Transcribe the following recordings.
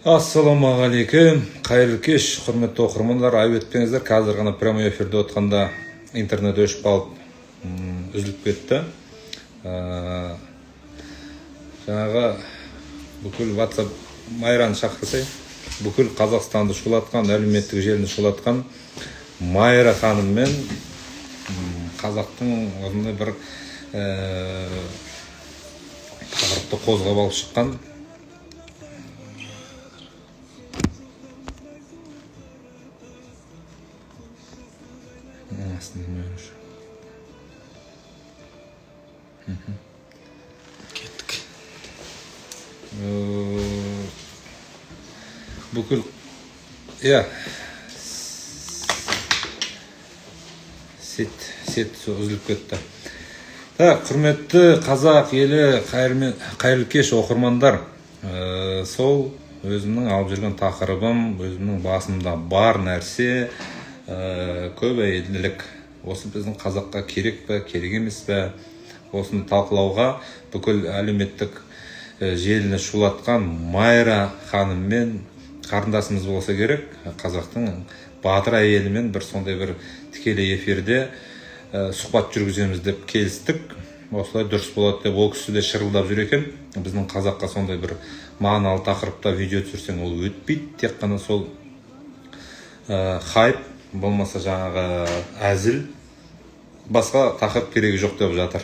Ассалаумағалейкум, қайырлы кеш, құрметті оқырмандар. Айып етпеңіздер, қазір ғана прямой эфирде отқанда интернет өшіп қалып үзіліп кетті. Жаңағы бүкіл WhatsApp Майраны шақырсай, бүкіл Қазақстанды шулатқан, әлеуметтік желіні шулатқан Майра ханым мен қазақтың осындай бір тақырыпты қозғап алып шыққан. Кеттік. Бүкіл сет үзіліп кетті. Құрметті қазақ елі, қайырлы кеш оқырмандар. Сол өзімнің алып жүрген тақырыбым, өзімнің басымда бар нәрсе, көп әйелділік. Осы біздің қазаққа керек пе, керек емес пе? Осыны талқылауға бүкіл әлеуметтік желіні шулатқан Майра ханыммен қарындасымыз болса керек, қазақтың батыр әйелімен бір сондай бір тікелей эфирде сұхбат жүргіземіз деп келістік. Осылай дұрыс болады деп ол кісі де шырылдап жүр екен. Біздің қазаққа сондай бір мағыналы тақырыпта видео түсірсең ол өтпейді, тек қана сол хайп болмаса жаңағы әзіл, басқа тақырып керегі жоқ деп жатыр.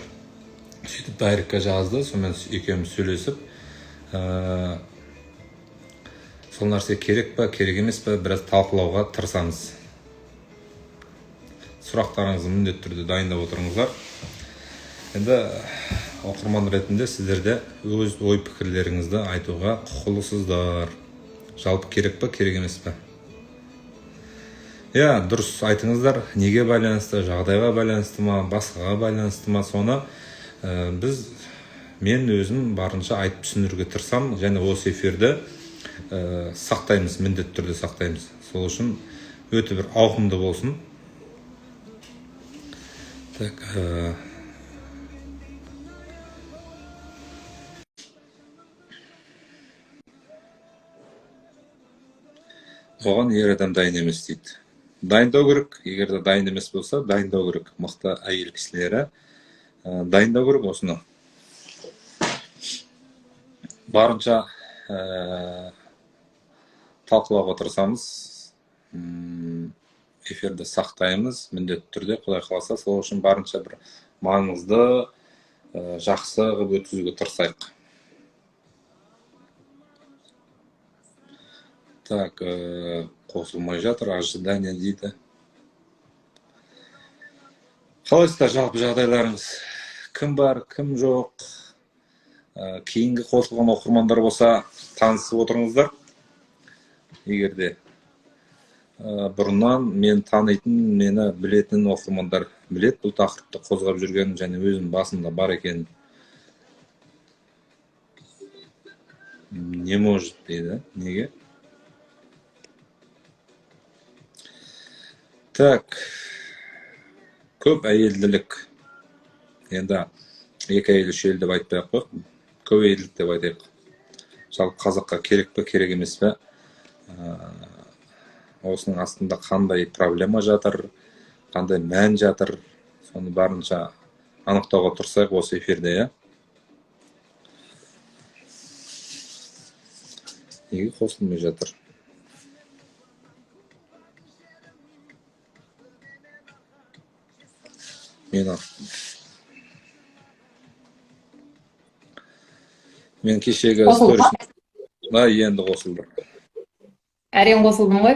Сөйтіп дайректке жазды, сонымен екеуміз сөйлесіп, сол нәрсе керек пе, керек емес пе, біраз талқылауға тырысамыз. Сұрақтарыңызды міндетті түрде дайындап отырыңыздар. Енді оқырман ретінде сіздерде өз ой пікірлеріңізді айтуға құқылысыздар. Жалпы керек пе, керек емес пе? Дұрыс айтыңыздар, неге байланысты, жағдайға байланысты ма, басқаға байланысты ма, соны мен өзім барынша айтып түсіндіруге тырысам, және осы эфирді сақтаймыз, міндетті түрде сақтаймыз. Сол үшін өте бір ауқымды болсын. Оған ер адам дайын емес дейді. Дайындау керек, егер де дайын емес болса, дайындау керек. Мықты әйел кісілері дайындау керек осыны. Барынша талқылауға тырысамыз, эфирді сақтаймыз, міндетті түрде, Құдай қаласа, сол үшін барынша бір маңызды, жақсы ғып өткізуге тырысайық. Қосылмай жатыр, ожидание дейді. Қалайсыздар жалпы жағдайларыңыз? Кім бар, кім жоқ? Кейінгі қосылған оқырмандар болса, танысып отырыңыздар. Егерде бұрыннан мен танитын, мені білетін оқырмандар білет, бұл тақырыпты қозғап жүрген және өзім басымда бар екен. Не может дейді, неге? Көп әйелділік. Енді екі әйел үш әйел деп айтпай ақ қойық, көп әйелділік деп айтайық. Жалпы қазаққа керек пе, керек емес пе? Осының астында қандай проблема жатыр, қандай мән жатыр, соны барынша анықтауға тұрсайық осы эфирде. Неге қосылмай жатыр? Мен кешегі сторис енді қосылды. Әрен қосылдым ғой.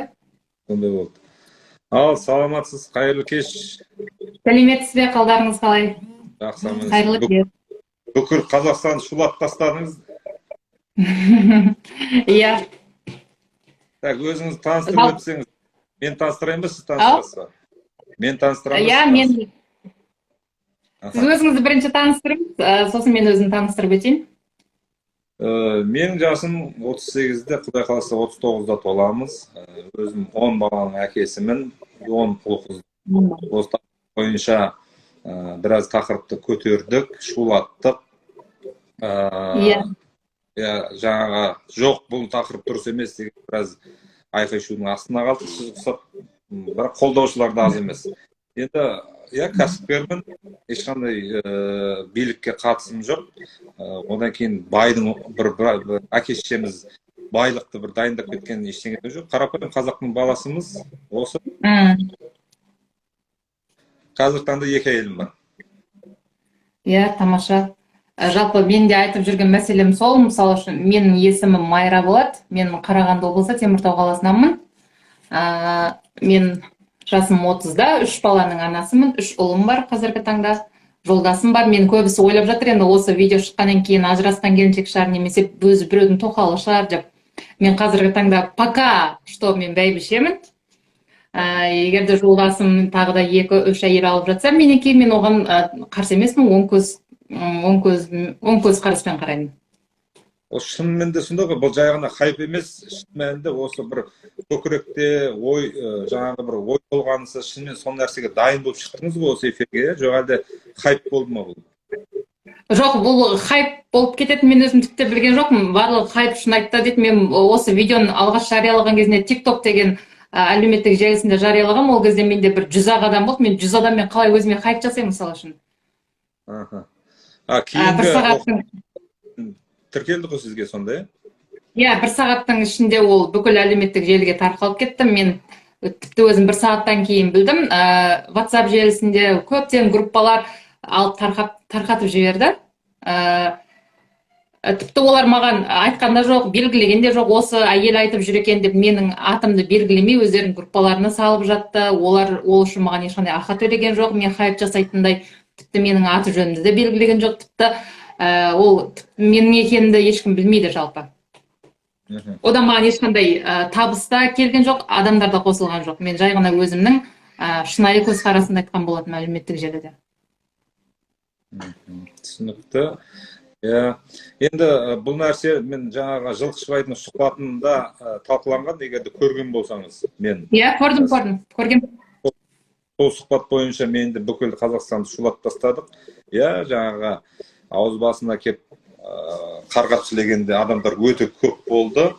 Сондай болды. Ал, саламатсыз, қайырлы кеш. Сәлеметсіз бе, қалдарыңыз қалай? Жақсы, қайырлы кеш. Бүкіл Қазақстан шулап тастадыңыз. Иә. Өзіңіз таныстырып өтсеңіз. Мен таныстырайын ба, сіз таныстырасыз ба? Мен таныстырамын. Иә, мен. Сіз өзіңізді бірінші таныстырыңыз, сосын мен өзім таныстырып өтейін. Менің жасым 38-де, Құдай қаласа 39-да толамыз. Өзім 10 баланың әкесімін, 10 ұл қыз. Осы бойынша біраз тақырыпты көтердік, шулаттық. жаңағы жоқ бұл тақырып дұрыс емес деген біраз айқай шудың астына қалдық. Сіз ұқсап, бірақ қолдаушылар да аз емес. Енді кәсіпкермін, ешқандай билікке қатысым жоқ. Одан кейін байдың бір әке шешеміз байлықты бір дайындап кеткен ештеңе жоқ. Қарапайым қазақтың баласымыз. Осы қазіргі таңда 2 әйелім бар. Тамаша. Жалпы мен де айтып жүрген мәселем сол. Мысалы үшін менің есімім Майра болады. Мен Қарағанды облысы Теміртау қаласынанмын. Мен жасым 30-да, 3 баланың анасымын, 3 ұлым бар қазіргі таңда. Жолдасым бар. Мен көбісі ойлап жатыр, енді осы видео шыққаннан кейін ажырасқан келіншек шығар, немесе өзі біреудің тоқалы шығар деп. Мен қазіргі таңда пока что мен бәйбішемін. Егер де жолдасым тағы да 2-3 әйел алып жатса, менекей мен оған қарсы емеспін, оң көз қарыспен қараймын. Ол шынымен де сонда ғой, бұл жай ғана хайп емес, шын мәнінде осы бір көкіректе ой, жаңағы бір ой толғанысы, шынымен сол нәрсеге дайын болып шықтыңыз ғой осы эфирге, жоқ әлде хайп болды ма бұл? Жоқ, бұл хайп болып кететін мен өзім тіпті білген жоқпын. Барлығы хайп үшін айтты дейді. Мен осы видеоны алғаш жариялаған кезінде TikTok деген әлеуметтік желісінде жариялағам. Ол кезде менде бір 100 адам болды. Мен 100 адаммен қалай өзіме хайп жасаймын мысалы үшін. Кейінгі тіркелді ғой сізге сонда, бір сағаттың ішінде ол бүкіл әлеуметтік желіге тарқалып кетті. Мен тіпті өзім 1 сағаттан кейін білдім. WhatsApp желісінде көптеген группалар алып тарқатып жіберді. Тіпті олар маған айтқанда жоқ, белгілегенде жоқ, осы әйел айтып жүр екен деп менің атымды белгілемей өздерінің группаларына салып жатты. Олар ол үшін маған ешқандай ақы төлеген жоқ, мен хайп жасайтындай. Тіпті менің аты жөнімді де белгілеген жоқ. Тіпті ол менің екенімді ешкім білмейді жалпы. Одан маған ешқандай табыста келген жоқ, адамдар да қосылған жоқ. Мен жай ғана өзімнің шынайы көзқарасымды айтқан болатын әлеуметтік желіде. Түсінікті. Енді бұл нәрсе мен жаңағы Жылқышыбайдың сұхбатында талқыланған, егерде көрген болсаңыз, мен. Көрдім. Сол сұхбат бойынша менде бүкіл Қазақстанды шулап тастадық. Жаңағы ауыз басына кеп қарғап сілегенде адамдар өте көп болды.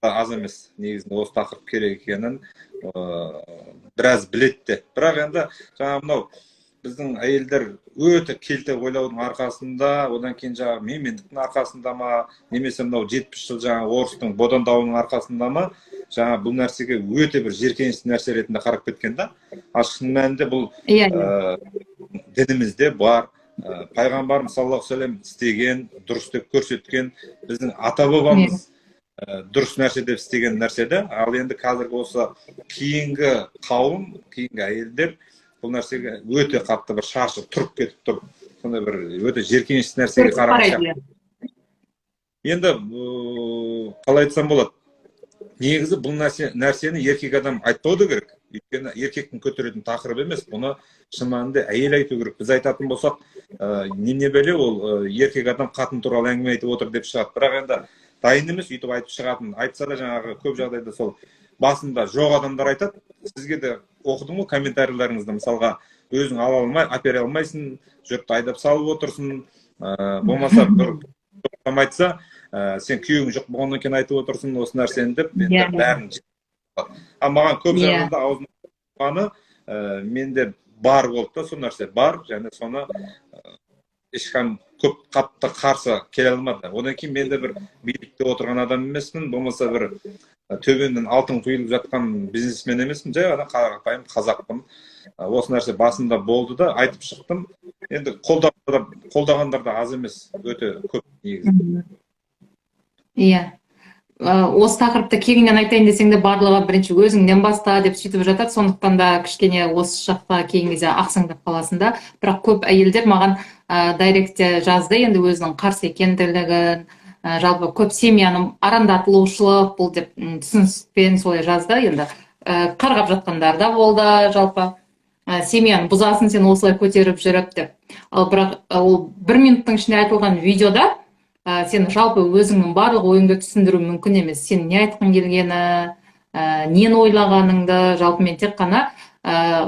Аз емес, негізінде осы тақырып керек екенін біраз білетті. Бірақ енді жаңағы мынау біздің әйелдер өте келте ойлаудың арқасында, одан кейін жаңағы менмендіктің арқасында ма, немесе мынау 70 жыл жаңағы орыстың бодандауының арқасында ма, жаңа бұл нәрсеге өте бір жеркенішті нәрсе ретінде қарап кеткен да. Шын мәнінде бұл дінімізде бар, пайғамбарымыз саллаллаху алейхи вассалам істеген, дұрыс деп көрсеткен, біздің ата бабамыз дұрыс нәрсе деп істеген нәрседе. Ал енді қазіргі осы кейінгі қауым, кейінгі әйелдер бұл нәрсеге өте қатты бір шашы тұрып кетіп тұр. Сондай бір өте жеркенішті нәрсеге қарап. Енді қалай айтсам болады? Негізі бұл нәрсені еркек адам айтпауды керек. Өйткені еркектің көтеретін тақырып емес, бұны шын мәнінде әйел айту керек. Біз айтатын болсақ, не біле ол еркек адам қатын туралы әңгіме айтып отыр деп шығады. Бірақ енді дайын емес өйтіп айтып шығатын. Айтса да жаңағы көп жағдайда сол басында жоқ адамдар айтады. Сізге де оқыдым ғой комментарийлеріңізді, мысалға өзің ала алмай, әпере алмайсың, жұртты айдап салып отырсың, болмаса бір айтса, сен күйеуің жоқ болғаннан кейін айтып отырсың осы нәрсені деп, енді бәрін маған көп жағдайда аузымда менде бар болды да, сол нәрсе бар, және соны ешкім көп қатты қарсы келе алмады. Одан кейін мен де бір билікте отырған адам емеспін, болмаса бір төбемнен алтын құйылып жатқан бизнесмен емеспін, жай ғана қарапайым қазақпын. Осы нәрсе басында болды да, айтып шықтым. Енді қолдағандар да аз емес, өте көп негізі. Осы тақырыпты кеңінен айтайын десең де барлығы бірінші өзіңнен баста деп сөйтіп жатады. Сондықтан да кішкене осы жақта кейін кезде ақсаңдап қаласында. Бірақ көп әйелдер маған дайректте жазды, енді өзінің қарсы екендігін, жалпы көп семьяның арандатылушылық бұл деп түсініспен солай жазды. Енді қарғап жатқандар да болды, жалпы семьяны бұзасын сен осылай көтеріп жүріп деп. Ал бірақ ол 1 минуттың ішінде айтылған видеода сен жалпы өзіңнің барлық ойыңды түсіндіру мүмкін емес. Сен не айтқың келгені, нені ойлағаныңды, жалпы мен тек қана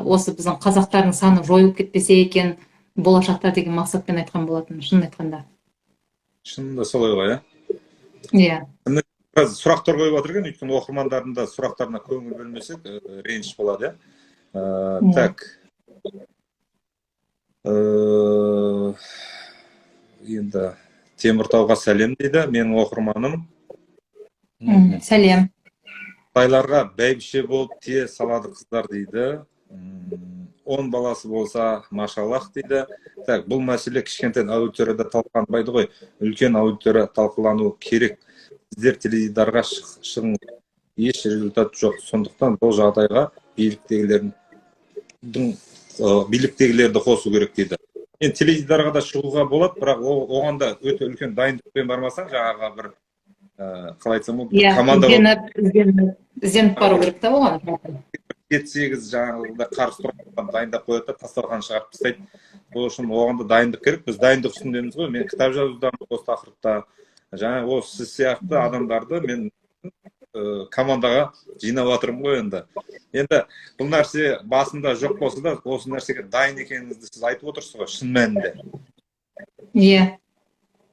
осы біздің қазақтардың саны жойылып кетпесе екен болашақта деген мақсатпен айтқан болатын, шын айтқанда. Шынында солай ғой, Иә. Біраз сұрақтар қойып жатыр екен, өйткені оқырмандардың да сұрақтарына көңіл бөлмесек, реніш болады, Так. Енді Теміртауға сәлем дейді, менің оқырманым. Сәлем. Қытайларға бәйбіше болып тие салады қыздар дейді. 10 баласы болса машаллах дейді. Так, бұл мәселе кішкентай аудиторияда талқыланбайды ғой. Үлкен аудитория талқылану керек. Сіздер теледидарға шығың, еш результат жоқ. Сондықтан бұл жағдайға биліктегілерді қосу керек дейді. Енді теледидарға да шығуға болады, бірақ оған да өте үлкен дайындықпен бармасаң, жаңағы бір қалай айтсам, команда ізденіп бару керек та оған. 7-8 жаңағыда қарсы тұрған дайындап қояды да тасталған шығарып тастайды. Сол үшін оған да дайындық керек. Біз дайындық үстіндеміз ғой. Мен кітап жазудамын осы тақырыпта. Жаңа осы сіз сияқты адамдарды мен командаға жинап жатырмын ғой енді. Енді бұл нәрсе басында жоқ болса да, осы нәрсеге дайын екеніңізді сіз айтып отырсыз ғой, шын мәнінде. Иә.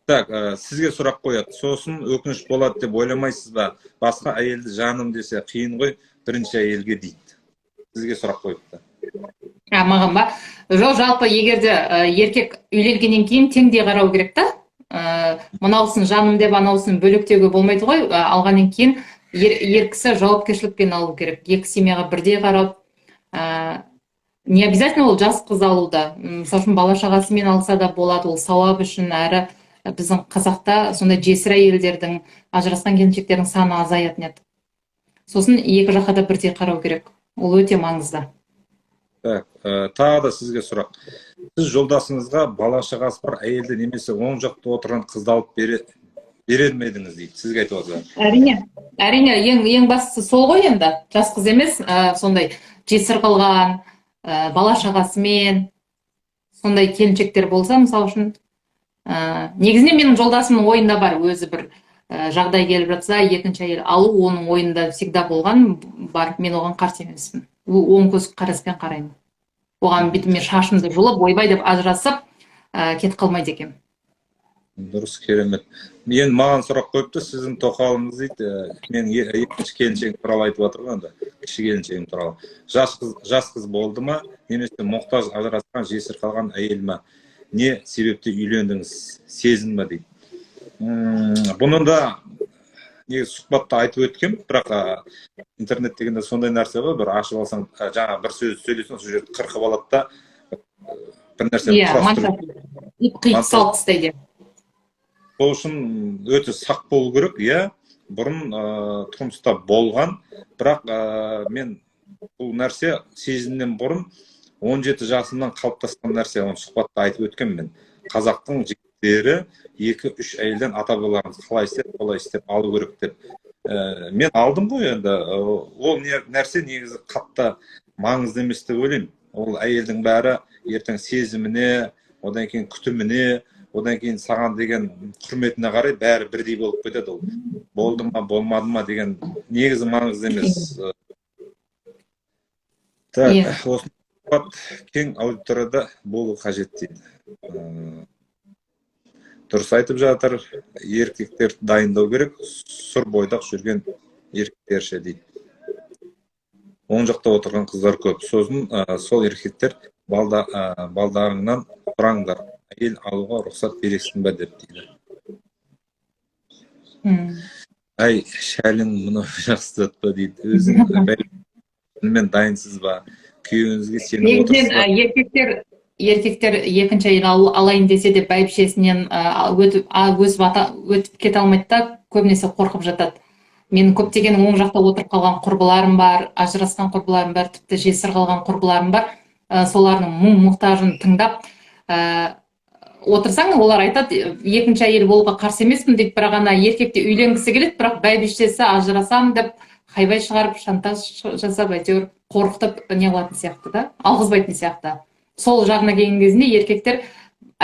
Так, сізге сұрақ қояды. Сосын өкініш болады деп ойламайсыз ба? Басқа әйелді жаным десе қиын ғой, бірінші әйелге дейді. Сізге сұрақ қойыпты. Маған ба? Жоқ, жалпы егерде еркек үйленгеннен кейін теңдей қарау керек та. Мынаусын жаным деп, анаусын бөлектеуге болмайды ғой. Алғаннан кейін ер кісі жауапкершілікпен алу керек. Екі семьяға бірдей қарап, не обязательно ол жас қыз алуда. Мысалы үшін бала шағасымен алса да болады, ол сауап үшін. Әрі біздің қазақта сондай жесір әйелдердің, ажырасқан келіншектердің саны азаятын еді. Сосын екі жаққа да бірдей қарау керек. Ол өте маңызды. Так, тағы да сізге сұрақ. Сіз жолдасыңызға бала шағасы бар әйелді немесе оң жақта отырған қызды алып берер ме едіңіз дейді. Сізге айтып отырсыз. Әрине, ең бастысы сол ғой енді. Жас қыз емес, сондай жесір қылған, бала шағасымен сондай келіншектер болса, мысалы үшін, негізінен менің жолдасымның ойында бар, өзі бір жағдай келіп жатса, екінші әйел алу оның ойында всегда болған бар. Мен оған қарсы емеспін. Оң көз қараспен қараймын. Оған бүйтіп мен шашымды жұлып, ойбай деп ажырасып, кет қалмайды екем. Дұрыс, керемет. Мен маған сұрақ қойыпты, сіздің тоқалыңыз дейді, мен екінші келіншегім туралы айтып отырмын енді, кіші келіншегім туралы. Жас қыз болды ма, немесе мұқтаж ажырасқан жесір қалған әйел ма? Не себепті үйлендіңіз, сезім ба дейді. Бұны да сұхбатта айтып өткен, бірақ интернет дегенде сондай нәрсе ғой, бір ашып алсаң, жаңа бір сөз сөйлесең, сол жерде қырқып алады да, бір нәрсені қиып салып тастайды. Сол үшін өте сақ болу керек, иә. Бұрын тұрмыста болған, бірақ мен бұл нәрсе сезімнен бұрын 17 жасымнан қалыптасқан нәрсе, оны сұхбатта айтып өткен мен. Қазақтың жігіттері 2-3 әйелден ата-бабаларымыз қалай істеп, солай істеп алу керек деп. Мен алдым ғой енді. Ол нәрсе негізі қатты маңызды емес деп ойлаймын. Ол әйелдің бәрі ертең сезіміне, одан кейін күтіміне, одан кейін саған деген құрметіне қарай бәрі бірдей болып кетеді. Ол болды ма, болмады ма деген негізі маңызды емес. Так, осы кең аудиторияда болу қажет дейді. Дұрыс айтып жатыр, еркектер дайындау керек, сұр бойдақ жүрген еркектерше дейді. Оң жақта отырған қыздар көп. Сосын сол еркектер балдарыңнан сұраңдар, әйел алуға рұқсат бересің бе деп дейді. Әй, шәлің мұны жақсы затпа дейді. Өзіңмен дайынсыз ба? Күйеуіңізге сеніп отырсыз ба? Еркектер екінші әйел алайын десе де бәйбішесінен өтіп кете алмайды да, көбінесе қорқып жатады. Менің көптеген оң жақта отырып қалған құрбыларым бар, ажырасқан құрбыларым бар, тіпті жесір қалған құрбыларым бар. Солардың мұң-мұқтажын тыңдап отырсаң, олар айтады, екінші әйел болуға қарсы емеспін дейді, бірақ ана еркекте үйленгісі келеді, бірақ бәйбішесі ажырасам деп хайбай шығарып, шантаж жасап, әйтеуір қорқытып не қылатын сияқты да, алғызбайтын сияқты. Сол жағына келген кезінде еркектер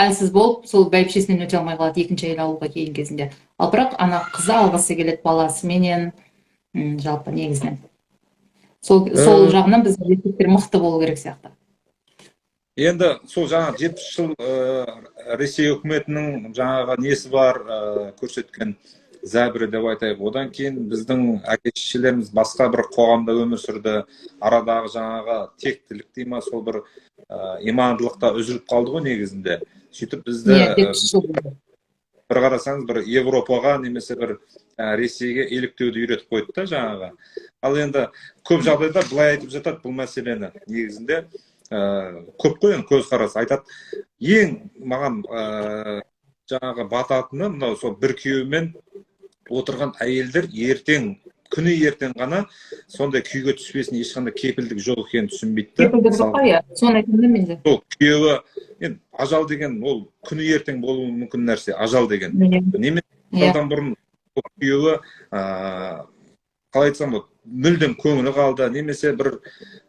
әлсіз болып, сол бәйбішесінен өте алмай қалады екінші әйел алуға келген кезінде. Ал бірақ ана қызы алғысы келеді баласыменен, жалпы негізінен. Сол жағынан біз еркектер мықты болу керек сияқты. Енді сол жаңа 70 жыл Ресей үкіметінің жаңағы несі бар, көрсеткен зәбірі деп айтайық. Одан кейін біздің әке-шешелеріміз басқа бір қоғамда өмір сүрді. Арадағы жаңағы тектілік дей ма, сол бір имандылықта үзіліп қалды ғой негізінде. Сөйтіп бізді бір қарасаңыз бір Европаға немесе бір Ресейге еліктеуді үйретіп қойды да жаңағы. Ал енді көп жағдайда былай айтып жатады бұл мәселені негізінде. Көп қой енді көзқарас айтады. Ең маған жаңағы бататыны мынау сол бір күйеумен отырған әйелдер күні ертең ғана сондай күйге түспесін ешқандай кепілдік жоқ екенін түсінбейді. Кепілдік жоқ па, иә. Соны айтамын мен де. Сол күйеуі, енді ажал деген ол күні ертең болуы мүмкін нәрсе, ажал деген. Немесе жылдан бұрын күйеуі қалай айтсам болады, мүлдем көңілі қалды, немесе бір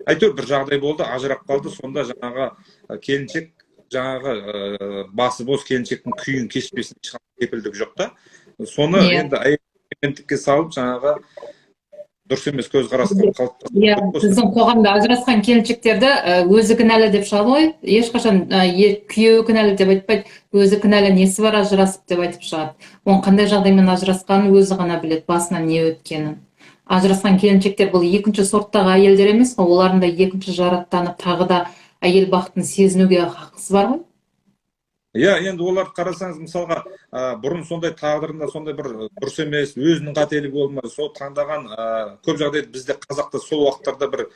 әйтеуір бір жағдай болды, ажырап қалды, сонда жаңағы келіншек жаңағы басы бос келіншектің күйін кешпесін ешқандай кепілдік жоқ та. Соны енді әйелдікке салып жаңағы дұрыс емес көзқарастың қалыптасып. Иә, біздің қоғамда ажырасқан келіншектерді өзі кінәлі деп шығады ғой. Ешқашан күйеуі кінәлі деп айтпайды, өзі кінәлі, несі бар ажырасып деп айтып шығады. Оның қандай жағдаймен ажырасқанын өзі ғана біледі, басынан не өткенін. Ажырасқан келіншектер бұл екінші сорттағы әйелдер емес қой, олардың да екінші жараттанып тағы да әйел бақытын сезінуге хақысы бар ғой. Иә, енді оларды қарасаңыз, мысалға, бұрын сондай тағдырында сондай бір дұрыс емес, өзінің қателігі болмады, сол таңдаған көп жағдайда бізде қазақта сол уақыттарда бір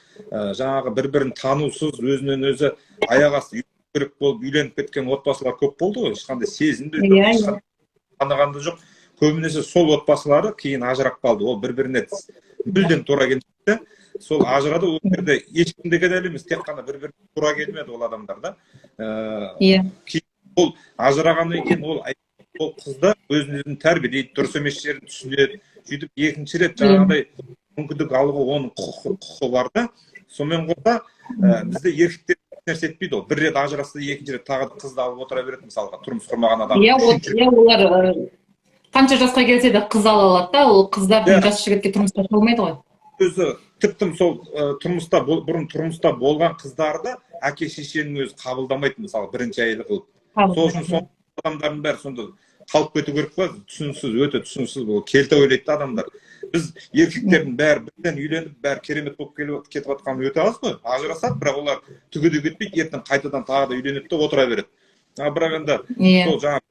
жаңағы бір-бірін танусыз, өзінен өзі аяқ асты керек болып үйленіп кеткен отбасылар көп болды ғой, ешқандай сезімді жоқ, танығанды жоқ. Көбінесе сол отбасылары кейін ажырап қалды, ол бір-біріне мүлдем тура келмеді. Сол ажырады, ол жерде ешкім де кінәлі емес, тек қана бір-біріне тура келмеді ол адамдар да. Иә. Ол ажырағаннан кейін ол қызды өзін тәрбиелейді, дұрыс емес жерін түсінеді. Сөйтіп екінші рет жаңағыдай мүмкіндік алуға оның құқы бар да. Сонымен қоса бізде еркектер нәрсе етпейді ол. Бір рет ажырасты, екінші рет тағы қызды алып отыра береді, мысалға, тұрмыс құрмаған адам. Иә, олар қанша жасқа келсе де қыз ала алады да, ол қыздардың жас жігітке тұрмысқа шығылмайды ғой. Өзі тіптім сол бұрын тұрмыста болған қыздарды әке-шешенің өзі қабылдамайды, мысалы, бірінші әйелі қылып. Сол үшін сол адамдардың бәрі сонда қалып кету керек па? Түсініксіз, өте түсініксіз, бұл келте ойлайды адамдар. Біз еркектердің бәрі бірден үйленіп, бәрі керемет болып кетіп жатқаны өте аз ғой. Ажырасады, бірақ олар түгеде кетпейді, ертең қайтадан тағы да үйленеді де отыра береді. Бірақ енді сол жаңағы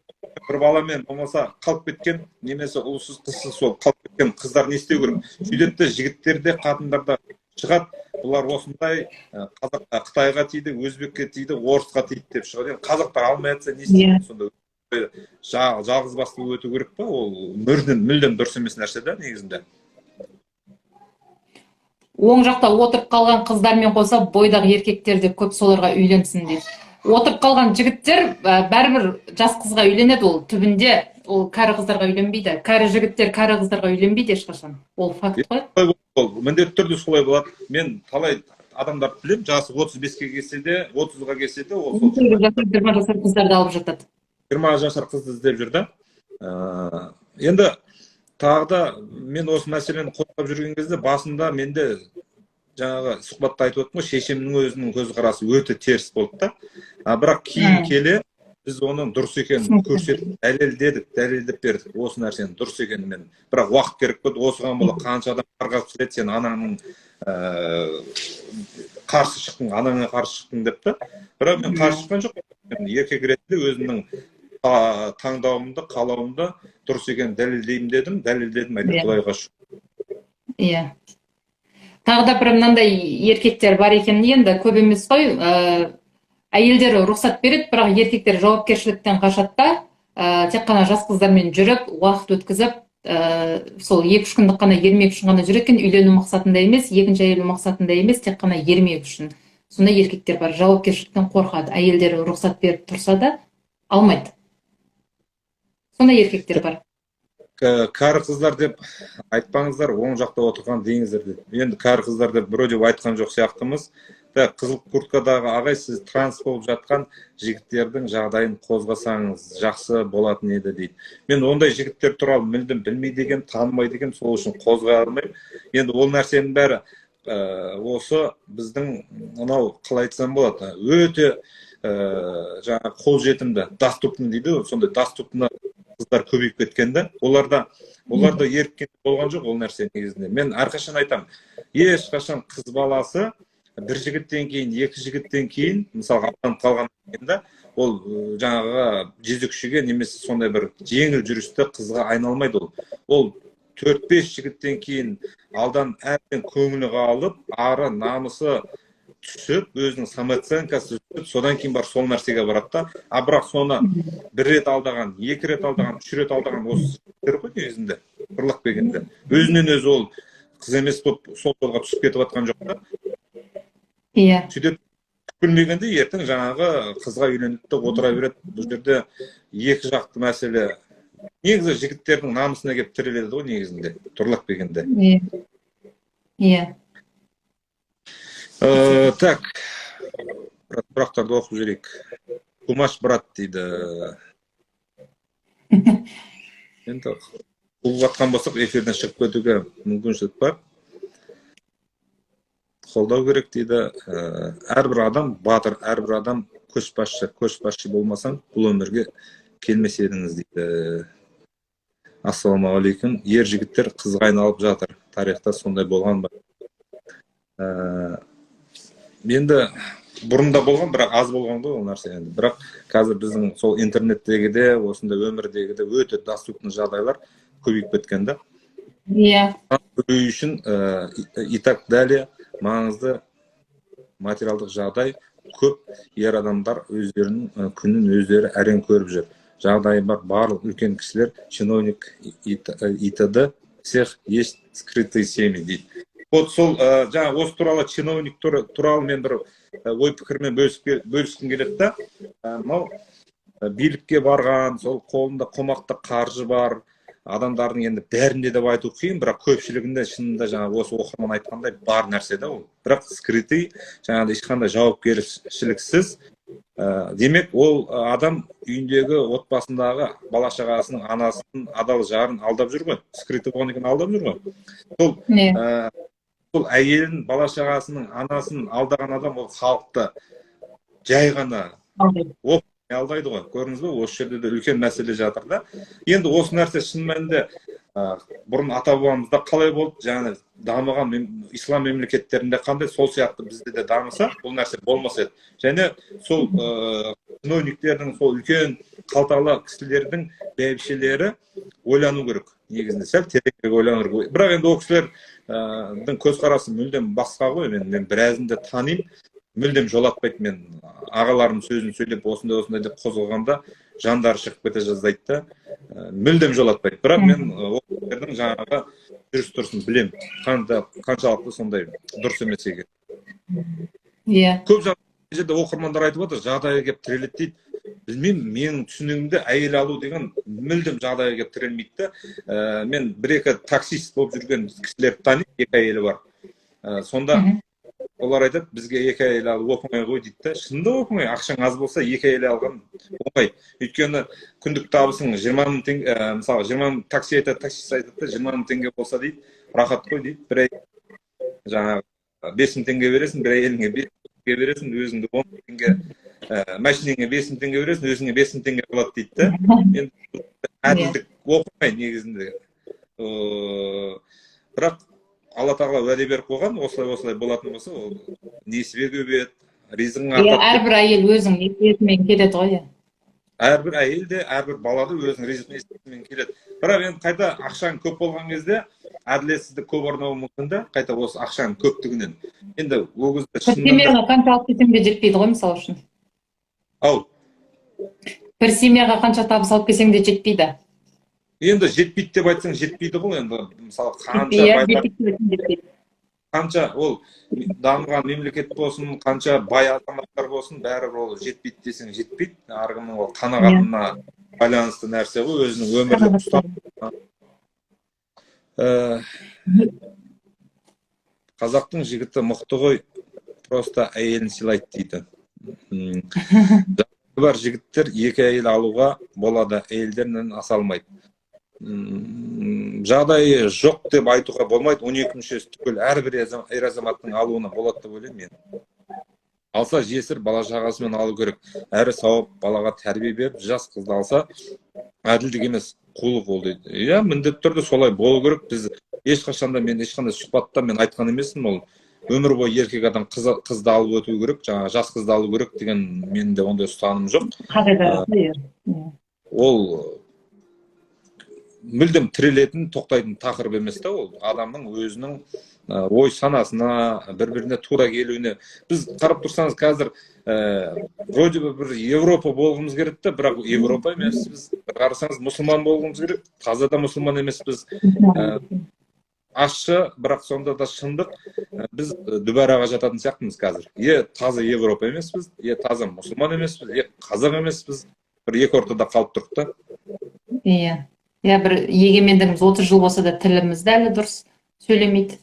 бір баламен болмаса қалып кеткен, немесе ұлсыз қызсыз сол қалып кеткен қыздар не істеу керек? Сөйтеді жігіттер де қатындар да шығады, бұлар осындай Қытайға тиді, өзбекке тиді, орысқа тиді деп шығады. Қазақтар алмай жатса не істейді? Сонда жалғыз басты өту керек па? Ол мүлдем дұрыс емес нәрсе да негізінде. Оң жақта отырып қалған қыздармен қоса бойдағы еркектер де көп соларға үйленсін дейді. Отырып қалған жігіттер бәрібір жас қызға үйленеді, ол түбінде ол кәрі қыздарға үйленбейді. Кәрі жігіттер кәрі қыздарға үйленбейді ешқашан. Ол факт қой. Ол міндетті түрде солай болады. Мен талай адамдарды білемін, жасы 35-ке келсе де, 30-ға келсе де, ол 20 жасар қыздарды алып жатады. 20 жасар қызды іздеп жүрді. Енді тағы да мен осы мәселені қозғап жүрген кезде басында менде жаңағы сұхбатта айтып отырмын ғой, шешемнің өзінің көзқарасы өте теріс болды да. Бірақ кейін келе біз оның дұрыс екенін көрсетіп, дәлелдеп бердік осы нәрсенің дұрыс екенін. Бірақ уақыт керек болды, осыған бола қанша адам қарғап келеді, сен анаңның қарсы шықтың, анаңа қарсы шықтың деп та. Бірақ мен қарсы шыққан жоқпын. Еркек ретінде өзімнің таңдауымды, қалауымды дұрыс екенін дәлелдедім, әйтеуір Құдайға шүкір. Иә. Тағы да бір мынандай еркектер бар екен, енді көп емес қой, әйелдер рұқсат береді, бірақ еркектер жауапкершіліктен қашады да, тек қана жас қыздармен жүріп, уақыт өткізіп, сол 2-3 күндік қана ермек үшін ғана жүреді екен, үйлену мақсатында емес, екінші әйел мақсатында емес, тек қана ермек үшін. Сондай еркектер бар, жауапкершіліктен қорқады, әйелдер рұқсат беріп тұрса да алмайды. Сондай еркектер бар. Кәрі қыздар деп айтпаңыздар, оң жақта отырған дейіңіздер деп. Енді кәрі қыздар деп біреу деп айтқан жоқ сияқтымыз. Қызыл курткадағы ағай, сіз транс болып жатқан жігіттердің жағдайын қозғасаңыз жақсы болатын еді дейді. Мен ондай жігіттер туралы мүлдем білмейді екенмін, танымайды екенмін, сол үшін қозғай алмаймын. Енді ол нәрсенің бәрі осы біздің мынау қалай айтсам болады, өте жаңа қолжетімді, доступный дейді ғой, сондай доступный қыздар көбейіп кеткенде, оларда еріккен болған жоқ ол нәрсе негізінде. Мен әрқашан айтам, ешқашан қыз баласы бір жігіттен кейін, екі жігіттен кейін, мысалы алданып қалған да, ол жаңағы жезөкшеге немесе сондай бір жеңіл жүрісті қызға айналмайды ол. Ол 4-5 жігіттен кейін алдан әбден көңілі қалып, ары намысы түсіп, өзінің самооценкасы түсіп, содан кейін бар сол нәрсеге барады да. Бірақ соны бір рет алдаған, екі рет алдаған, үш рет алдаған осы жігіттер ғой негізінде, бірлік бергенде. Өзінен өзі ол қыз емес болып сол жолға түсіп кетіп жатқан жоқ та. Иә. Сөйтіп білмегенде ертең жаңағы қызға үйленіп те отыра береді. Бұл жерде екі жақты мәселе. Негізі жігіттердің намысына келіп тіреледі ғой негізінде, тұрлақ бергенде. Иә. Так, сұрақтарды оқып жүрейік. Кумаш брат дейді. Енді бұл атқан болсақ, эфирден шығып кетуге мүмкіншілік бар. Қолдау керек дейді. Әрбір адам батыр, әрбір адам көшбасшы болмасаң, бұл өмірге келмес едіңіз дейді. Ассалаумағалейкум. Ер жігіттер қызға айналып жатыр. Тарихта сондай болған ба? Енді бұрында болған, бірақ аз болған ғой ол нәрсе енді. Бірақ қазір біздің сол интернеттегіде, осындай өмірдегіде өте доступный жағдайлар көбейіп кеткен да. Иә. Көбею үшін итак далее маңызды материалдық жағдай көп. Ер адамдар өздерінің күнін өздері әрең көріп жүр. Жағдайы бар барлық үлкен кісілер, чиновник ИТД, всех есть скрытые семьи дейді. Вот сол жаңа осы туралы чиновник туралы мен бір ой пікірмен бөліскім келеді да. Мынау билікке барған, сол қолында қомақты қаржы бар адамдардың енді бәрінде деп айту қиын, бірақ көпшілігінде шынында жаңа осы оқырман айтқандай бар нәрсе да ол. Бірақ скрытый, жаңағыдай ешқандай жауапкершіліксіз. Демек, ол адам үйіндегі отбасындағы бала шағасының анасын, адал жарын алдап жүр ғой. Скрытый болған екен алдап жүр ғой. Сол әйелін, бала шағасының анасын алдаған адам ол халықты жай ғана алдайды ғой. Көрдіңіз бе, осы жерде де үлкен мәселе жатыр да. Енді осы нәрсе шын мәнінде бұрын ата бабамызда қалай болды, жаңа дамыған ислам мемлекеттерінде қандай, сол сияқты бізде де дамыса, бұл нәрсе болмас еді. Және сол чиновниктердің, сол үлкен қалталы кісілердің бәйбішелері ойлану керек. Негізінде сәл тереңірек ойлану керек. Бірақ енді ол кісілердің көзқарасы мүлдем басқа ғой. Мен біразында танимын. Мүлдем жолатпайды. Мен ағаларым сөзін сөйлеп осындай деп қозғалғанда жандары шығып кете жаздайды да. Мүлдем жолатпайды. Бірақ мен олардың жаңағы жүріс тұрысын білем. Қаншалықты сондай дұрыс емес екен. Иә. Көп жерде оқырмандар айтып отыр, жағдайға келіп тіреледі дейді. Білмеймін, менің түсінігімде әйел алу деген мүлдем жағдайға келіп тірелмейді. Мен бір-екі таксист болып жүрген кісілерді танимын, екі әйелі бар. Сонда олар айтады, бізге екі әйел алу оңай ғой дейді да. Шынында оңай, ақшаң аз болса екі әйел алған оңай. Өйткені күндік табысың 20 мың теңге, мысалы 20 мың таксист айтады, 20 мың теңге болса дейді, рахат қой дейді. Бір жаңағы 5 мың теңге бересің, бір әйеліңе 5 мың теңге бересің, өзіңді 10 мың теңге, машинеңе 5 мың теңге бересің, өзіңе 5 мың теңге болады дейді да. Енді әділдік оңай негізінде. Бірақ Алла тағала уәде беріп қойған, осылай болатын болса, ол несібе көбейеді, ризығың артады. Әрбір әйел өзінің несібесімен келеді ғой. Әрбір әйел де, әрбір бала да өзінің ризығымен келеді. Бірақ енді қайта ақшаң көп болған кезде, әділетсіздік көп орнауы мүмкін да, қайта осы ақшаның көптігінен. Енді ол кезде семьяға қаншалық кетсем де жетпейді ғой, мысалы үшін. Ау. Бір семьяға қанша табыс алып келсең де жетпейді. Енді жетпейді деп айтсаң жетпейді ғой, енді мысалы қанша ол дамыған мемлекет болсын, қанша бай азаматтар болсын, бәрібір ол жетпейді десең жетпейді. Арғының ол қанағатына байланысты нәрсе ғой, өзінің өмірлік ұстанымы. Қазақтың жігіті мықты ғой, просто әйелін сыйлайды дейді. Бар жігіттер екі әйел алуға болады, әйелдерінен аса алмайды. жағдайы жоқ деп айтуға болмайды. 12 мүшесі түгел әрбір ер азаматтың алуына болады деп ойлаймын мен. Алса жесір бала шағасымен алу керек. Әрі сауап балаға тәрбие беріп, жас қызды алса әділдік емес, қулық ол дейді. Иә, міндетті түрде солай болу керек. Біз ешқашанда, мен ешқандай сұхбатта мен айтқан емеспін, ол өмір бойы еркек адам қызды алып өту керек, жаңа жас қызды алу керек деген менде ондай ұстаным жоқ. Ол мүлдем тірелетін, тоқтайтын тақырып емес та, ол адамның өзінің ой санасына, бір-біріне тура келуіне. Біз қарап тұрсаңыз, қазір вроде бы бір Европа болғымыз керек та, бірақ Европа емес, біз қарасаңыз мұсылман болғымыз керек, таза да мұсылман емес біз. Ашшы, бірақ сонда да шындық, біз дүбәраға жататын сияқтымыз қазір. Таза Европа емеспіз, таза мұсылман емеспіз, қазақ емеспіз, бір екі ортада қалып тұрық та. Иә, бір егемендігіміз 30 жыл болса да тіліміз әлі дұрыс сөйлемейді.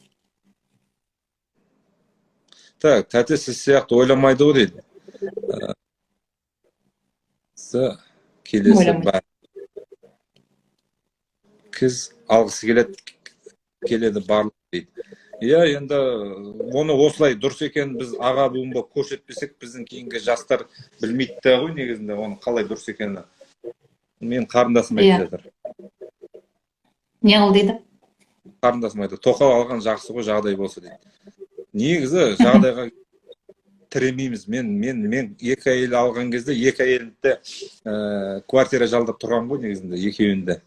Так, тәте сіз сияқты ойламайды ғой дейді. Келесі бар. Кіз алғысы келеді барлық дейді. Иә, енді оны осылай дұрыс екен біз аға буын болып көрсетпесек, біздің кейінгі жастар білмейді де ғой негізінде оны қалай дұрыс екені. Мен қарындасым айтып жатыр. Не қыл дейді? Қарындасым айтты, тоқал алған жақсы ғой, жағдай болса дейді. Негізі жағдайға тіремейміз. Мен екі әйел алған кезде екі әйелді квартира жалдап тұрған ғой негізінде, екеуінде.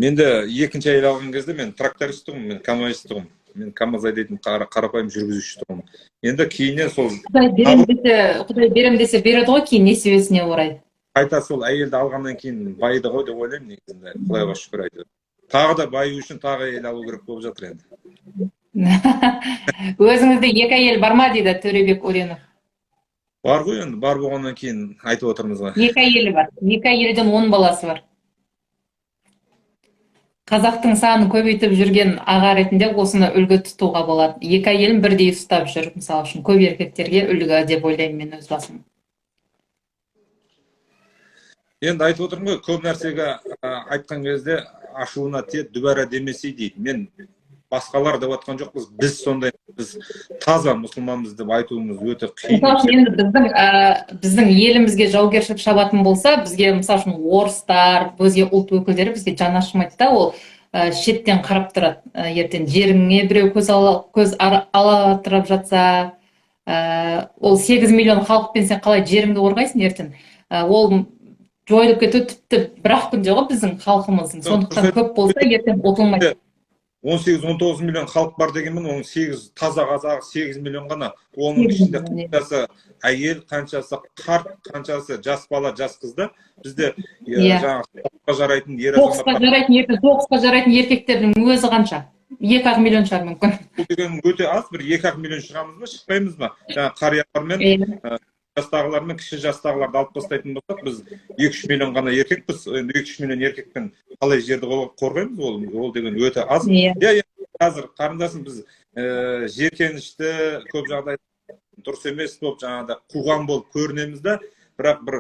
Менде екінші әйел алған кезде мен тракторист тұғым, мен камазист тұғым. Мен камаз айдайтын қарапайым жүргізуші тұғым. Енді кейіннен сол... Құдай берем десе береді ғой кейін несібесіне орай. Қайта сол әйелді алғаннан кейін байды ғой деп ойлаймын негізінде. Құдайға шүкір айтып. Тағы да баю үшін тағы әйел алу керек болып жатыр енді. Өзіңізде екі әйел бар ма дейді Төребек Оренов? Бар ғой енді, бар болғаннан кейін айтып отырмыз ғой. Екі әйелі бар. Екі әйелден 10 баласы бар. Қазақтың санын көбейтіп жүрген аға ретінде осыны үлгі тұтуға болады. Екі әйелін бірдей ұстап жүр, мысалы үшін көп еркектерге үлгі деп ойлаймын мен өз басым. Енді айтып отырмын ғой, көп нәрсеге айтқан кезде ашуына тиеді, дүбәра демесе дейді. Мен басқалар деп атқан жоқпыз, біз сондай, біз таза мұсылманбыз деп айтуымыз өте қиын. Мысалы үшін енді біздің елімізге жаугершілік шабатын болса, бізге мысалы үшін орыстар, өзге ұлт өкілдері бізге жан ашымайды да, ол шеттен қарап тұрады. Ертең жеріңе біреу көз алатырап жатса, ол 8 миллион халықпен сен қалай жеріңді қорғайсың ертең? Ол жойылып кету тіпті бір-ақ күнде ғой біздің халқымыздың. Сондықтан көп болса ертең ұтылмайды. 18-19 миллион халық бар дегенмен, оның 8 таза қазақ 8 миллион ғана. Оның ішінде қаншасы әйел, қаншасы қарт, қаншасы жас бала, жас қызды. Бізде соғысқа жарайтын соғысқа жарайтын еркектердің өзі қанша? 2-ақ миллион шығар мүмкін. Бұл деген өте аз, бір 2-ақ миллион шығамыз ба, шықпаймыз ба? Қариялармен жастағылармен кіші жастағыларды алып тастайтын болсақ, біз 2-3 миллион ғана еркекпіз. 2-3 миллион еркекпен қалай жерді қорғаймыз, ол деген өте аз. Қазір қарындасым біз жеркенішті көп жағдай дұрыс емес болып, жаңағыда қуған болып көрінеміз да, бірақ бір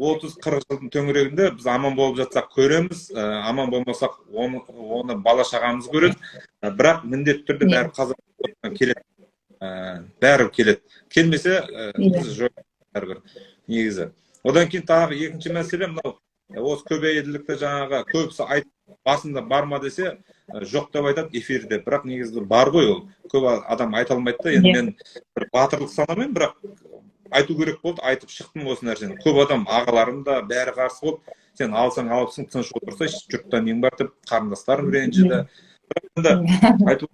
30-40 жылдың төңірегінде біз аман болып жатсақ көреміз, аман болмасақ оны бала шағамыз көреді, бірақ міндетті түрде бәрі қазір келеді. Бәрі келеді. Келмесе біз жоқ бәрібір негізі. Одан кейін тағы екінші мәселе мынау, осы көбейділікті жаңағы көбісі басында бар ма десе, жоқ деп айтады эфирде, бірақ негізі бар ғой ол. Көп адам айта алмайды да, енді мен бір батырлық санамаймын, бірақ айту керек болды, айтып шықтым осы нәрсені. Көп адам ағаларым да бәрі қарсы болып, сен алсаң алыпсың, тыныш отырса, жұрттан нең бар деп қарындастарым ренжіді. Айту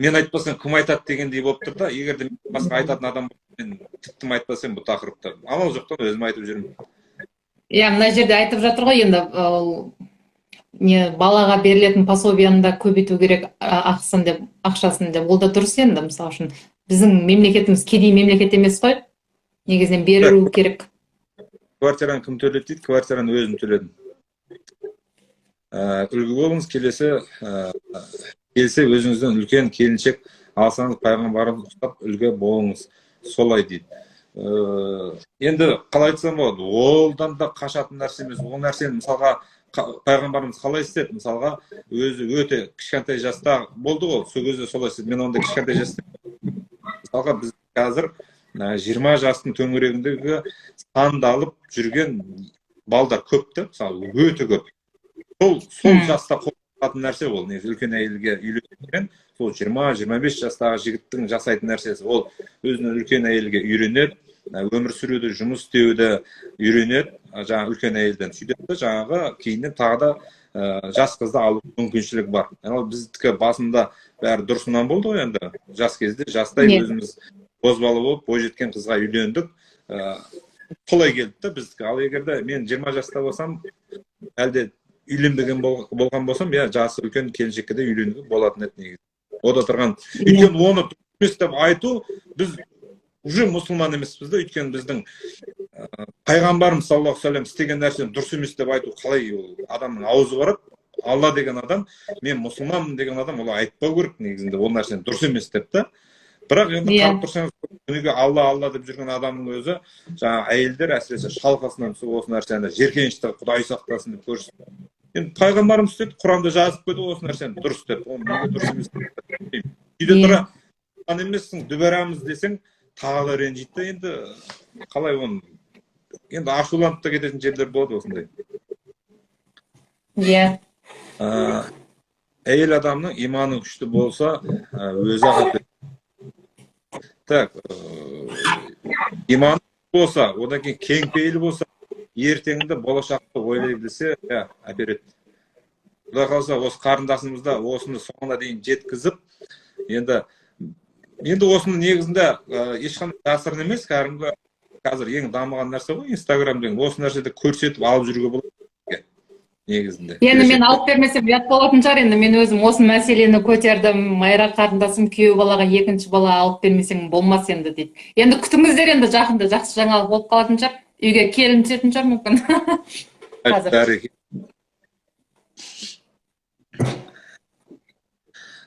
мен айтпасам кім айтады дегендей болып тұр да, егер де басқа айтатын адам мен тіптім айтпасам бұл тақырыпты. Амал жоқтан өзім айтып жүрмін. Мына жерде айтып жатыр ғой, енді балаға берілетін пособияны да көбейту керек, ақшасын деп, ол да дұрыс енді, мысалы үшін. Біздің мемлекетіміз кедей мемлекет емес қой, негізінен берілу керек. Квартираны кім төледі дейді, квартираны өзім төледім. Үлгі болыңыз, келсе өзіңізден үлкен келіншек алсаңыз, пайғамбарымыз ұстап үлгі болыңыз, солай дейді. енді қалай айтсам болады, олдан да қашатын нәрсе емес. Ол нәрсені мысалға пайғамбарымыз қалай істеді? Мысалға өзі өте кішкентай жаста болды ғой, сол кезде солай істеді. Мен ондай кішкентай жаста, мысалға біз қазір 20 жастың төңірегіндегі санды алып жүрген балдар көп та, мысалы өте көп. Сол жаста қолданатын нәрсе ол. Негізі үлкен әйелге үйленген, сол 20-25 жастағы жігіттің жасайтын нәрсесі. Ол өзінің үлкен әйелге үйренеді, өмір сүруді, жұмыс істеуді үйренеді, жаңағы үлкен әйелден. Сөйтеді, жаңағы кейіннен тағы да жас қызды алу мүмкіншілік бар. Ал біздікі басында бәрі дұрысынан болды ғой, енді жас кезде жастай өзіміз бозбала болып бойжеткен қызға үйлендік. Солай келді да біздікі. Ал егерде мен 20 жаста болсам, әлде үйленбеген болған болсам, я жасы үлкен келіншекке де үйленуге болатын еді негізі. Ода тұрған. Өйткені оны дұрыс деп айту, біз уже мұсылман емеспіз да, өйткені біздің пайғамбарымыз саллаллаху алейхи вассалам істеген нәрсені дұрыс емес деп айту қалай, ол адамның аузы барады. Алла деген адам, мен мұсылманмын деген адам, ол айтпау керек негізінде, ол нәрсені дұрыс емес деп та. Бірақ енді қарап тұрсаңыз, күніге Алла деп жүрген адамның өзі, жаңа әйелдер әсіресе шалқасынан түсіп осы нәрсені жеркенішті Құдай сақтасын деп көрсін. Енді пайғамбарымыз істеді, Құранда жазып қойды осы нәрсені дұрыс деп. Оны неге дұрыс емес деп. Үйде тұра емессің, дүбәрамыз десең, тағы ренжиді. Енді қалай оны, енді ашуланып та кететін жерлер болады осындай. Иә. Әйел адамның иманы күшті болса, өзі ағат. Так, иманы болса, одан кейін кеңпейіл болса, ертеңінде болашақты ойлай білсе, әпереді. Құдай қаласа, осы қарындасымызда осыны соңына дейін жеткізіп, енді осының негізінде ешқандай жасырын емес, кәдімгі қазір ең дамыған нәрсе ғой, Инстаграм деген, осы нәрседі көрсетіп алып жүруге болады негізінде. Енді мен алып бермесем ұят болатын шығар, енді мен өзім осы мәселені көтердім, Майра қарындасым күйеу балаға екінші бала алып бермесең болмас енді дейді. Енді күтіңіздер, енді жақында жақсы жаңалық болып қалатын шығар, үйге келін түсетін шығар мүмкін. Қазір.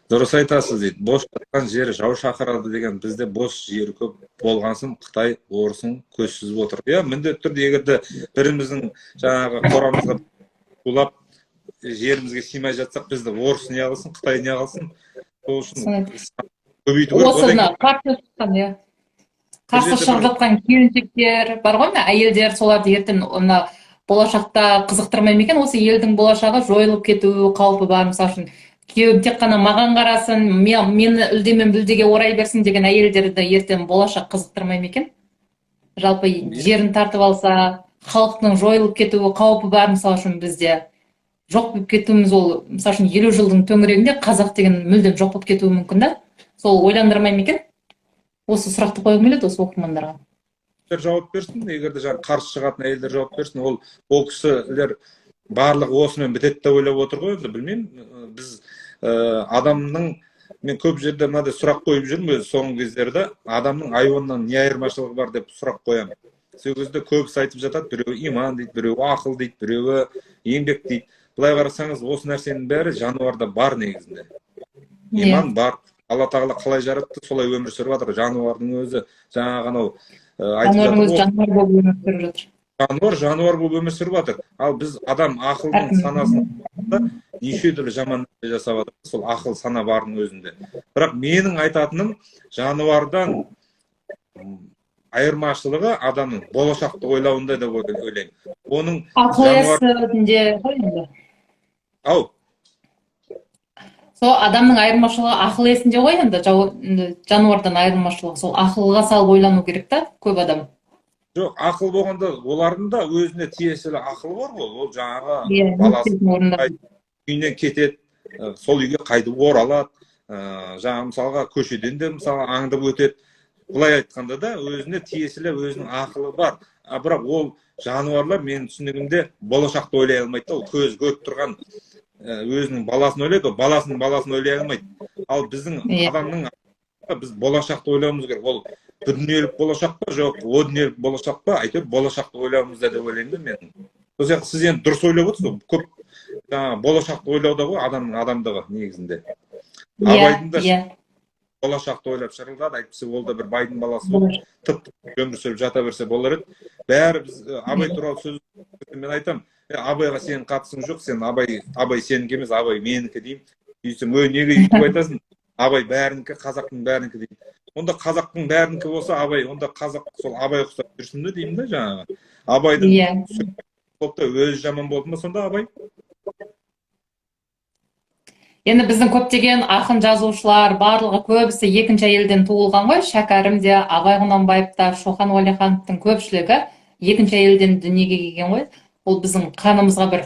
Дұрыс айтасыз дейді. Бос жатқан жер жау шақырады деген, бізде бос жер көп болғансын, Қытай орысын көз сүзіп отыр. Иә, міндетті түрде егерде біріміздің жаңағы қорамызға улап жерімізге сыймай жатсақ, бізді орыс не алсын, Қытай не алсын. Сол үшін көбейту керек. Осыны қарсы шыққан, иә. Қарсы шығып жатқан келіншектер бар ғой, әйелдер, соларды ертең болашақта қызықтырмай ма екен? Осы елдің болашағы жойылып кету қаупі бар, мысалы үшін. Күйеуім тек қана маған қарасын, мені үлдемен бүлдеге орай берсін деген әйелдерді ертең болашақ қызықтырмай ма екен? Жалпы жерін тартып алса, халықтың жойылып кетуі қаупі бар, мысалы үшін бізде. Жоқ болып кетуіміз, ол мысалы үшін 50 жылдың төңірегінде қазақ деген мүлдем жоқ болып кетуі мүмкін да? Сол ойландырмай ма екен? Осы сұрақты қойғым келеді осы оқырмандарға. Жауап берсін, егерде жаңа қарсы шығатын әйелдер жауап берсін, ол кісілер барлығы осымен бітеді деп ойлап отыр ғой, білмеймін. Біз адамның, мен көп жерде мынадай сұрақ қойып жүрмін өз соңғы кездерде, адамның айуаннан не айырмашылығы бар деп сұрақ қоямын. Сол кезде көбісі айтып жатады, біреуі иман дейді, біреуі ақыл дейді, біреуі еңбек дейді. Былай қарасаңыз, осы нәрсенің бәрі жануарда бар негізінде. Иман бар. Алла тағала қалай жаратты, солай өмір сүріп жатыр. Жануардың өзі жаңағы анау айтып жатыр. Жануар болып өмір сүріп жатыр. Ал біз адам ақылдың санасын неше түрлі жаман нәрсе жасап жатыр. Сол ақыл сана бардың өзінде. Бірақ менің айтатыным, жануардан айырмашылығы адамның болашақты ойлауында деп ойлаймын. Оның ақыл-есінде ғой енді. Ау. Сол адамның айырмашылығы ақыл есінде ғой енді, жануардан айырмашылығы. Сол ақылға салып ойлану керек та, көп адам. Жоқ, ақыл болғанда, олардың да өзіне тиесілі ақылы бар ғой. Ол жаңағы баласы үйінен кетеді, сол үйге қайтып оралады, жаңағы мысалға көшеден де мысалға аңдып өтеді. Бұлай айтқанда да өзіне тиесілі өзінің ақылы бар. Бірақ ол жануарлар менің түсінігімде болашақты ойлай алмайды. Ол көз көріп тұрған өзінің баласын ойлайды, баласының баласын ойлай алмайды. Ал біздің адамның біз болашақты ойлауымыз керек. Ол бір дүниелік болашақ па, жоқ, о дүниелік болашақ па, әйтеуір болашақты ойлауымызда деп ойлаймын мен. Сол сияқты сіз енді дұрыс ойлап отырсыз, көп болашақты ойлауда ғой адамның адамдығы негізінде. Абайдың да болашақты ойлап шырылдады, әйтпесе ол да бір байдың баласы болып тып өмір сүріп жата берсе болар еді. Бәрі біз абай туралы сөз мен айтамын, абайға сенің қатысың жоқ, сен абай сенікі емес, абай менікі деймін. Сөйтсем, неге өйтіп айтасың? Абай бәрінікі, қазақтың бәрінікі деймін. Онда қазақтың бәрінікі болса, абай, онда қазақ сол абай ұқсап жүрсін деймін да жаңағы. Абайдың өзі жаман болды ма сонда абай? Енді біздің көптеген ақын жазушылар барлығы көбісі екінші әйелден туылған ғой. Шәкәрім де, Абай Құнанбаев та, Шоқан Уәлихановтың көпшілігі екінші әйелден дүниеге келген ғой. Ол біздің қанымызға бір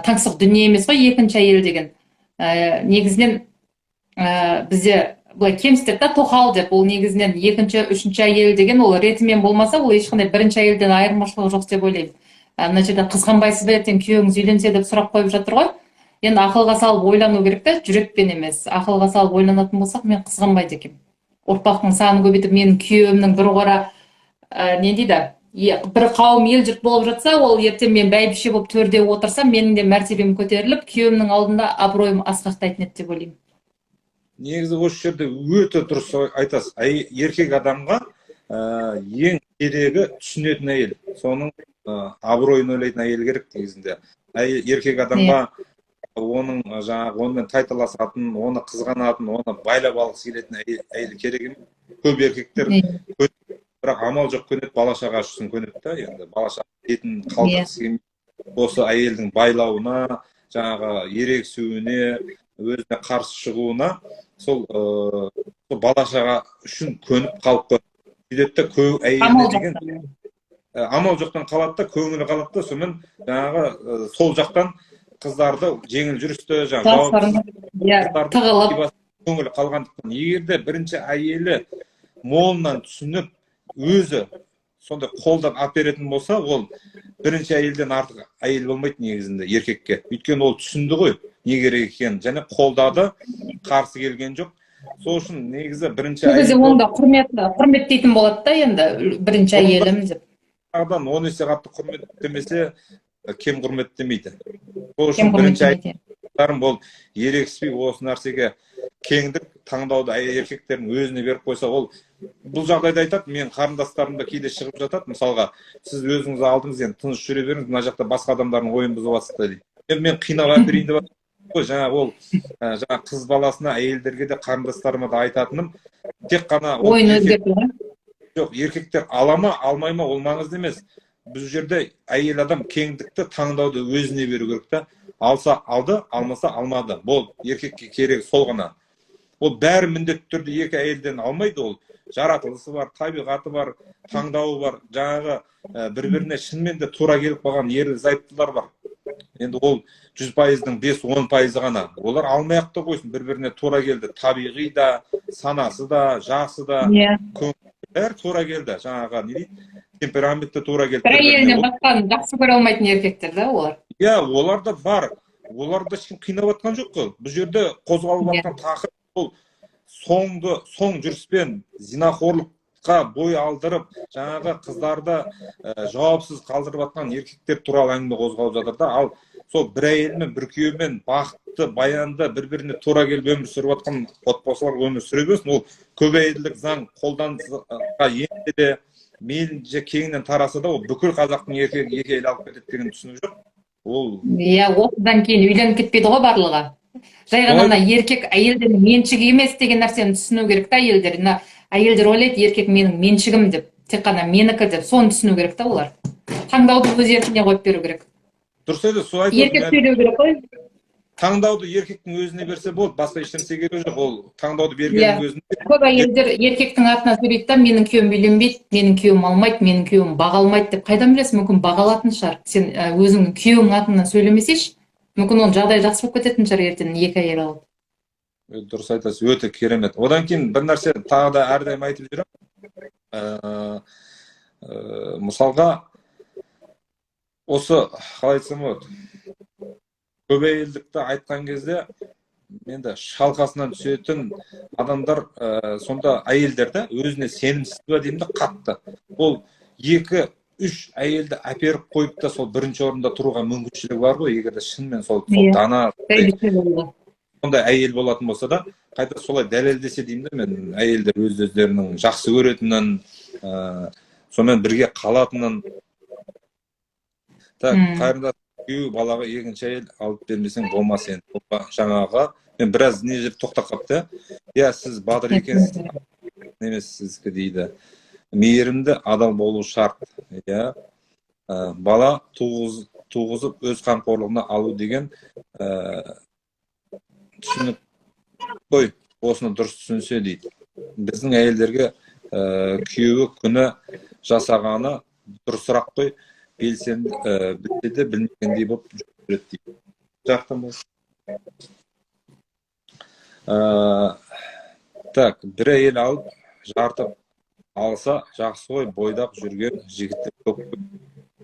таңсық дүние емес қой, екінші әйел деген. Негізінен бізде былай кемсітеді да, тоқал деп. Ол негізінен екінші, үшінші әйел деген ол ретімен болмаса, ол ешқандай бірінші әйелден айырмашылығы жоқ деп ойлаймын. Мына жерде қызғанбайсыз ба, ертең күйеуіңіз үйленсе деп сұрақ қойып жатыр ғой. Енді ақылға салып ойлану керек та, жүрекпен емес. Ақылға салып ойланатын болсақ, мен қызғанбайды екенмін. Ұрпақтың санын көбейтіп, менің күйеуімнің бір қора не дейді, бір қауым ел жұрт болып жатса, ол ертең мен бәйбіше болып төрде отырсам, менің де мәртебем көтеріліп, күйеуімнің алдында абыройым асқақтайтын еді деп ойлаймын. Негізі осы жерде өте дұрыс айтасыз. Еркек адамға ең керегі түсінетін әйел. Соның абыройын ойлайтын әйел керек негізінде. Еркек адамға оның жаңағы онымен тайталасатын, оны қызғанатын, оны байлап алғысы келетін әйел керек емес. Көп еркектер бірақ амал жоқ көнеді, бала-шаға үшін көнеді да, енді бала-шаға бетін қалдырғысы келмейді. Осы әйелдің байлауына, жаңағы ерегісуіне, өзіне қарсы шығуына, сол бала-шаға үшін көніп қалып қойды. Сөйтеді көп әйеліне деген амал жоқтан қалады да, көңілі қалады да, сонымен жаңағы сол жақтан қыздарды жеңіл жүрісті, көңілі қалғандықтан. Егерде бірінші әйелі молынан түсініп, өзі сонда қолдан аперетін болса, ол бірінші әйелден артық әйел болмайды негізінде еркекке. Өйткені ол түсінді ғой, не керек екенін, және қолдады, қарсы келген жоқ. Сол үшін негізі бірінші әйел онда құрметтейтін болады да, енді бірінші әйелім деп. Он есе қатты құрметтемесе, кем құрметтемейді. Сол үшін бірінші әйелдерім ол ерекспей осы нәрсеге кеңдік таңдауды еркектердің өзіне беріп қойса, ол бұл жағдайда айтады, мен қарындастарым да кейде шығып жатады, мысалға, сіз өзіңіз алдыңыз, енді тыныш жүре беріңіз, мына жақта басқа адамдардың ойын бұзып жатсыз дейді. Мен қинап әперейін деп жатырмын. Жаңағы ол қыз баласына, әйелдерге де, қарындастарыма да айтатыным, тек қана ойын өзгерту. Жоқ, еркектер ала ма, алмай ма, ол маңызды емес. Бұл жерде әйел адам кеңдікті таңдауды өзіне беру керек та. Алса алды, алмаса алмады. Бұл еркекке керек сол ғана. Ол бәрі міндетті түрде екі әйелден алмайды ол. Жаратылысы бар, табиғаты бар, таңдауы бар. Жаңағы бір-біріне шынымен де тура келіп қалған ерлі зайыптылар бар. Енді ол 100%-ның 5-10% ғана. Олар алмай-ақ та қойсын, бір-біріне тура келді. Табиғи да, санасы да, жасы да, бәрі тура келді. Жаңағы не дейді? Темпераментті тура келді. Бір әйелінен басқаны жақсы көре алмайтын еркектер да олар. Олар да бар. Оларды ешкім қинап жатқан жоқ қой. Бұл жерде қозғалып жатқан тақырып ол соң жүріспен зинақорлыққа бой алдырып, жаңағы қыздарды жауапсыз қалдырып жатқан еркектер туралы әңгіме қозғалып жатыр да. Ал сол бір әйелмен, бір күйеумен бақытты, баянды, бір-біріне тура келіп өмір сүріп жатқан отбасылар өмір сүре берсін. Ол көп әйелдік заң қолданысқа енді де мейлінше кеңінен тараса да, ол бүкіл қазақтың еркегі екі әйел алып кетеді деген түсінік жоқ. Осыдан кейін үйленіп кетпейді ғой барлығы. Жай ғана еркек әйелдің меншігі емес деген нәрсені түсіну керек та әйелдер. Әйелдер ойлайды, еркек менің меншігім деп, тек қана менікі деп, соны түсіну керек та олар. Таңдауды өз еркіне қойып беру керек. Дұрыс еді, сол айтып еркек сөйлеу керек қой. Таңдауды еркектің өзіне берсе болды, басқа ештеңе керек жоқ. Ол таңдауды бергеннің өзінде. Көп әйелдер еркектің атына сөйлейді да, менің күйеуім үйленбейді, менің күйеуім алмайды, менің күйеуім баға алмайды деп. Қайдан білесің, мүмкін баға алатын шығар. Сен өзіңнің күйеуің атынан сөйлемесейші, мүмкін оның жағдайы жақсы болып кететін шығар ертең екі әйел алып. Дұрыс айтасыз, өте керемет. Одан кейін бір нәрсе тағы да әрдайым айтып жүремін. Мысалға, осы қалай айтсам болады, көп әйелдікті айтқан кезде енді шалқасынан түсетін адамдар сонда әйелдерді өзіне сенімсіз ба деймін де қатты. Ол 2-3 әйелді әперіп қойып та сол бірінші орында тұруға мүмкіншілігі бар ғой, егер де шынымен сол дана. сондай әйел болатын болса да, қайта солай дәлелдесе деймін да мен, әйелдер өздерінің жақсы көретінін, сонымен бірге қалатынын. Так, қайырымда күйеу балаға екінші әйел алып бермесең болмас енді. Жаңағы мен біраз не жерде тоқтап қалыпты. Иә, сіз батыр екенсіз, емес сізге дейді. Мейірімді адал болу шарт. Иә, бала туғызып өз қамқорлығына алу деген түсінік қой, осыны дұрыс түсінсе дейді. Біздің әйелдерге күйеуі күні жасағаны дұрысырақ қой, белсенді білсе де білмегендей болып жүреді дейді. Жақтан болсын. Так, бір әйел алып жартып алса жақсы ғой, бойдақ жүрген жігіттер көп.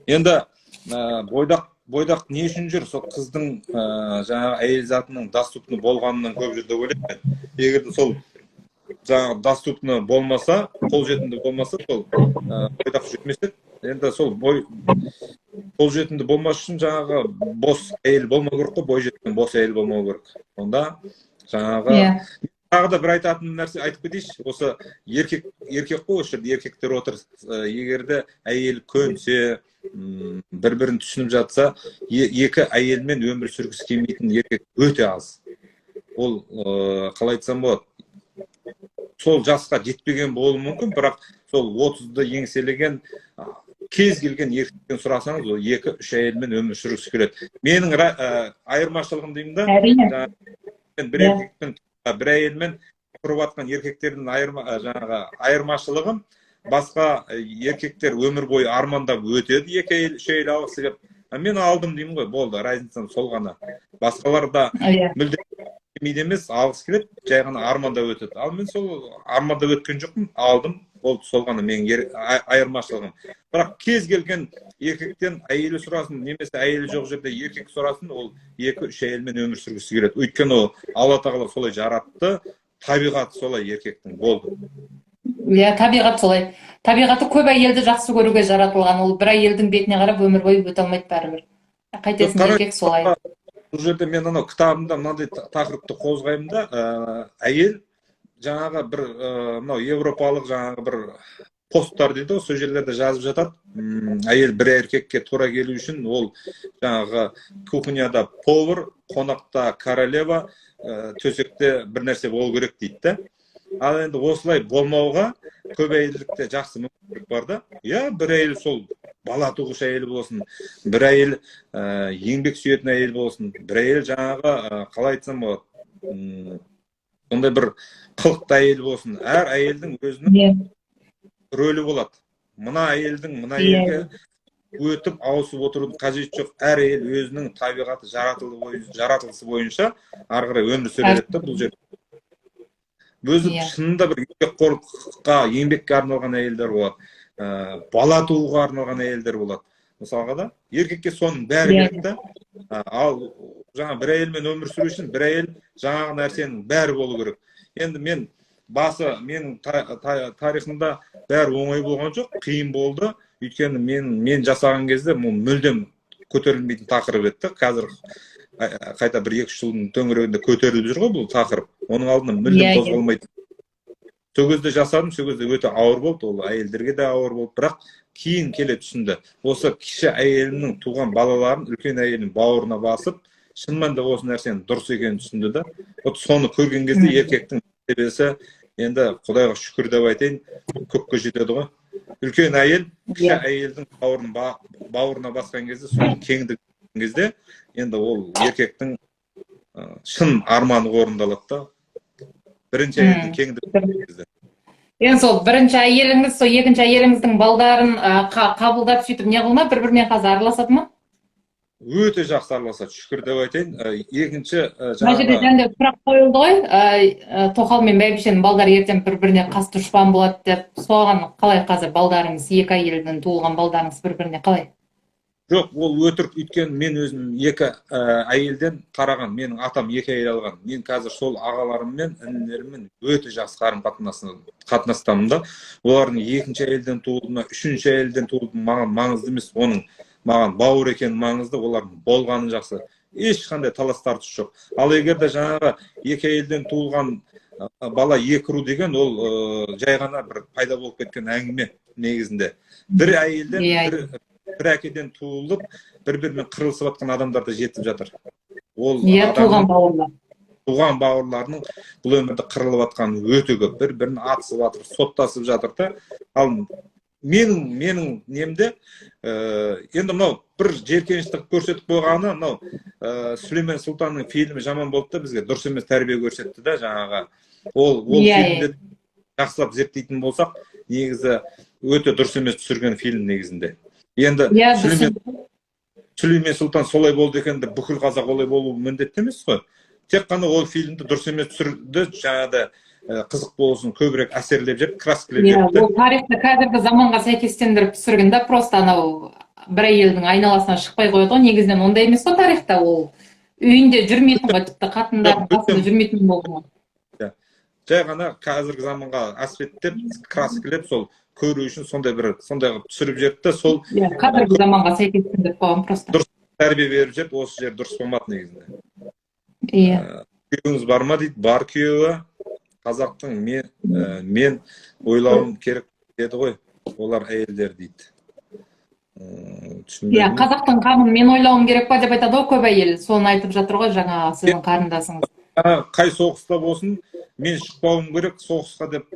Енді бойдақ не үшін жүр? Сол қыздың жаңағы әйел затының доступны болғанынан көп жерде ойлаймын. Егер сол жаңағы доступны болмаса, қолжетімді болмаса, сол бойдақ жүрмесе, енді сол қолжетімді болмас үшін жаңағы бос әйел болмау керек қой, бойжеткен бос әйел болмау керек. Онда жаңағы тағы да бір айтатын нәрсе айтып кетейінші. Осы еркек қой, осы жерде еркектер отыр. Егерде әйел көнсе, бір-бірін түсініп жатса, екі әйелмен өмір сүргісі келмейтін еркек өте аз. Ол қалай айтсам болады? Сол жасқа жетпеген болуы мүмкін, бірақ сол 30-ды еңселеген кез келген еркектен сұрасаңыз, ол 2-3 әйелмен өмір сүргісі келеді. Менің айырмашылығым деймін да, бір еркекпен бір әйелмен тұрып жатқан еркектердің айырмашылығым, басқа еркектер өмір бойы армандап өтеді, 2 әйел, 3 әйел алғысы келіп. Мен алдым деймін ғой, болды, разницам сол ғана. Басқалар да мүлде емес, алғысы келеді, жай ғана армандап өтеді. Ал мен сол армандап өткен жоқпын, алдым, болды, сол ғана менің айырмашылығым. Бірақ кез келген еркектен әйелі сұрасын, немесе әйелі жоқ жерде еркек сұрасын, ол 2-3 әйелмен өмір сүргісі келеді. Өйткені ол Алла тағала солай жаратты, табиғаты солай еркектің, болды. Иә, табиғат солай. Табиғаты көп әйелді жақсы көруге жаратылған. Ол бір әйелдің бетіне қарап өмір бойы өте алмайды бәрібір. Қайтесің, еркек солай. Бұл жерде мен анау кітабымда мынандай тақырыпты қозғаймын да, әйел жаңағы бір мынау европалық жаңағы бір посттар дейді, сол жерлерде жазып жатады. Әйел бір еркекке тура келу үшін ол жаңағы кухняда повар, қонақта королева, төсекте бір нәрсе болу керек дейді да. Ал енді осылай болмауға көп әйелдікте жақсы мүмкіндік бар да. Иә, бір әйел сол бала туғыш әйел болсын, бір әйел еңбек сүйетін әйел болсын, бір әйел жаңағы қалай айтсам болады, сондай бір қылықты әйел болсын. Әр әйелдің өзінің рөлі болады. Мына әйелдің мына әйелге өтіп ауысып отырудың қажеті жоқ. Әр әйел өзінің табиғаты жаратылысы бойынша ары қарай өмір сүреді да бұл жерде. Өзі шынында бір еңбекқорлыққа, еңбекке арналған әйелдер болады. Бала тууға арналған әйелдер болады. Мысалға да, еркекке соның бәрі керек та. Ал жаңа бір әйелмен өмір сүру үшін бір әйел жаңағы нәрсенің бәрі болу керек. Енді мен менің тарихымда бәрі оңай болған жоқ, қиын болды. Өйткені мен жасаған кезде мүлдем көтерілмейтін тақырып еді. Қазір қайта бір 2-3 жылдың төңірегінде көтеріліп жүр ғой бұл тақырып. Оның алдында мүлдем қозғалмайды. Сол кезде жасадым, сол кезде өте ауыр болды, ол әйелдерге де ауыр болды, бірақ кейін келе түсінді. Осы кіші әйелінің туған балаларын үлкен әйелінің бауырына басып, шынымен де осы нәрсенің дұрыс екенін түсінді да. Соны көрген кезде еркектің себесі енді Құдайға шүкір деп айтайын, көкке жетеді ғой. Үлкен әйел кіші әйелдің бауырына басқан кезде, соның кеңдігі кезде, енді ол еркектің шын арманы орындалады да. Бірінші әйелдің кеңдігі. Енді сол бірінші әйеліңіз, сол екінші әйеліңіздің балдарын қабылдап сөйтіп не қылма, бір-бірімен қазір араласады ма? Өте жақсы араласады, шүкір деп айтайын. Екінші мына жерде жаңағыдай сұрақ қойылды ғой, Тоқал мен Бәйбішенің балдары ертең бір-біріне қас дұшпан болады деп. Соған қалай қазір балдарыңыз, екі әйелден туылған балдарыңыз бір-біріне қалай? Жоқ, ол өтірік. Өйткені мен өзім 2 әйелден қараған, менің атам 2 әйел алған. Мен қазір сол ағаларыммен, інілеріммен өте жақсы қатынастамын да. Олардың 2-ші әйелден туылдыма, 3-ші әйелден туылдым маған маңызды емес. Оның маған бауыр екені маңызды, олардың болғаны жақсы. ешқандай талас тартыс жоқ. Ал егер де жаңағы екі әйелден туылған бала екі ру деген ол жай ғана бір пайда болып кеткен әңгіме негізінде. Бір әйелден бір әкеден туылып бір-бірімен қырылысып жатқан адамдар да жетіп жатыр. Ол туған бауырларының бұл өмірде қырылып жатқаны өте көп. Бір-бірін атысып жатыр, соттасып жатыр да. Ал менің немде енді мынау бір жеркеніштік көрсетіп қойғаны, мынау Сүлеймен Сұлтанның фильмі жаман болды да, бізге дұрыс емес тәрбие көрсетті да, жаңағы. Ол фильмді жақсылап зерттейтін болсақ, негізі өте дұрыс емес түсірген фильм негізінде. Енді Сүлеймен Сұлтан солай болды екенде бүкіл қазақ олай болуы міндетті емес қой. Тек қана ол фильмді дұрыс емес түсірді, жаңағыда қызық болсын, көбірек әсерлеп жеп, краскілеп жепті. Ол тарихты қазіргі заманға сәйкестендіріп түсірген да, просто анау бір әйелдің айналасынан шықпай қойды ғой, негізінен ондай емес қой тарихта, ол үйінде жүрмейтін ғой, тіпті қатындардың қасында жүрмейтін болды ғой. Жай ғана қазіргі заманға әспеттеп, краскілеп, сол көру үшін сондай қылып түсіріп жепті, сол қазіргі заманға сәйкестендіріп қойған просто. Дұрыс тәрбие беріп жеп, осы жер дұрыс болмады негізінде. Күйеуіңіз бар ма дейді, бар күйеуі. Қазақтың мен ойлауым керек деді ғой, олар әйелдер дейді. Қазақтың қамын мен ойлауым керек па деп айтады ғой көп әйел, соны айтып жатыр ғой жаңа сіздің қарындасыңыз. Қай соғыста болсын, мен шықпауым керек соғысқа деп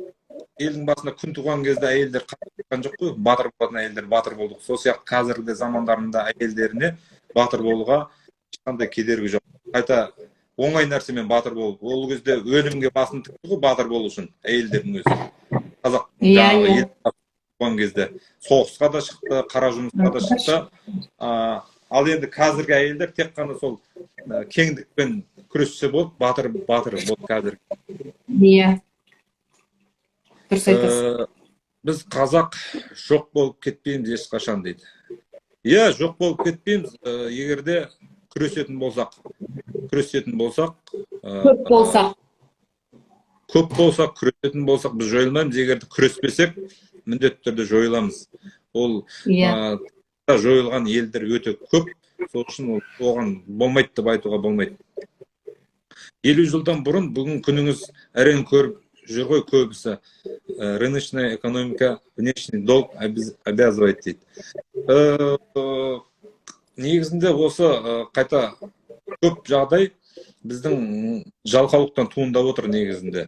елдің басында күн туған кезде әйелдер қатқан жоқ қой, батыр болатын әйелдер батыр болдық. Сол сияқты қазіргі замандарында әйелдеріне батыр болуға ешқандай кедергі жоқ. Қайта оңай нәрсемен батыр болып, ол кезде өлімге басын тікті ғой батыр болу үшін әйелдердің өзі. Қазақ жаңағы ел туған кезде соғысқа да шықты, қара жұмысқа да шықты. Ал енді қазіргі әйелдер тек қана сол кеңдікпен күрессе болды, батыр болды қазіргі. Дұрыс айтасыз. Біз қазақ жоқ болып кетпейміз ешқашан дейді. Жоқ болып кетпейміз, егерде күресетін болсақ, көп болсақ, күресетін болсақ, біз жойылмаймыз. Егерде күреспесек, міндетті түрде жойыламыз. Ол жойылған елдер өте көп, сол үшін оған болмайды деп айтуға болмайды. 50 жылдан бұрын бүгін күніңіз әрең көріп жүр ғой көбісі. Рыночная экономика, внешний долг обязывает дейді. Негізінде осы қайта көп жағдай біздің жалқаулықтан туындап отыр негізінде.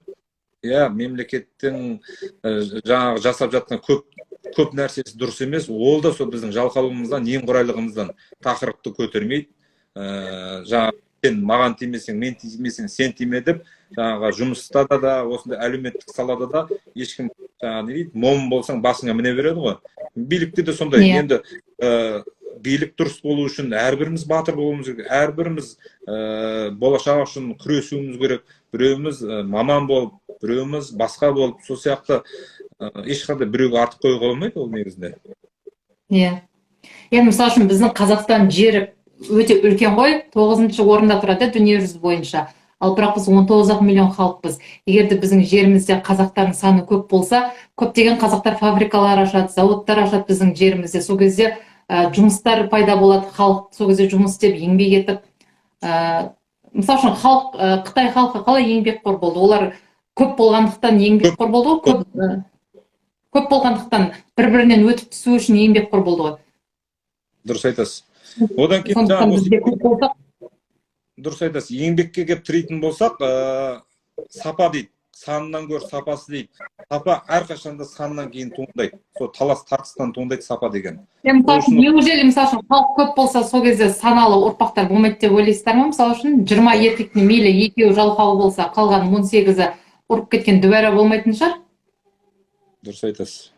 Мемлекеттің жаңағы жасап жатқан көп нәрсесі дұрыс емес, ол да сол біздің жалқаулығымыздан, немқұрайлығымыздан тақырыпты көтермейді. Жаңағы сен маған тимесең, мен тимесең, сен тиме деп, жаңағы жұмыста да, осындай әлеуметтік салада да ешкім жаңағы не дейді, момын болсаң басыңа міне береді ғой. Билікте де сондай. Енді билік дұрыс болу үшін әрбіріміз батыр болуымыз керек, әрбіріміз болашақ үшін күресуіміз керек. Біреуіміз маман болып, біреуіміз басқа болып, сол сияқты ешқандай біреуге артық қоюға болмайды ол негізінде. Енді мысалы үшін біздің Қазақстан жері өте үлкен ғой, 9-шы орында тұрады дүниежүзі бойынша. Ал бірақ біз 19 миллион халықпыз. Егерде біздің жерімізде қазақтардың саны көп болса, көптеген қазақтар фабрикалар ашады, зауыттар ашады біздің жерімізде. Сол кезде жұмыстар пайда болады, халық сол кезде жұмыс істеп, еңбек етіп. Мысалы үшін Қытай халқы қалай еңбекқор болды? Олар көп болғандықтан еңбекқор болды ғой, көп болғандықтан бір-бірінен өтіп түсу үшін еңбекқор болды ғой. Дұрыс айтасыз. Одан кейін дұрыс айтасыз, еңбекке кеп тірейтін болсақ, сапа дейді, санынан гөр сапасы дейді. Сапа әрқашанда саннан кейін туындайды. Сол талас тартыстан туындайды сапа деген. Неужели мысалы үшін халық көп болса, сол кезде саналы ұрпақтар болмайды деп ойлайсыздар ма? Мысалы үшін 20 еркектің мейлі екеуі жалқау болса, қалған 18-і ұрып кеткен дүбәра болмайтын шығар? Дұрыс айтасыз.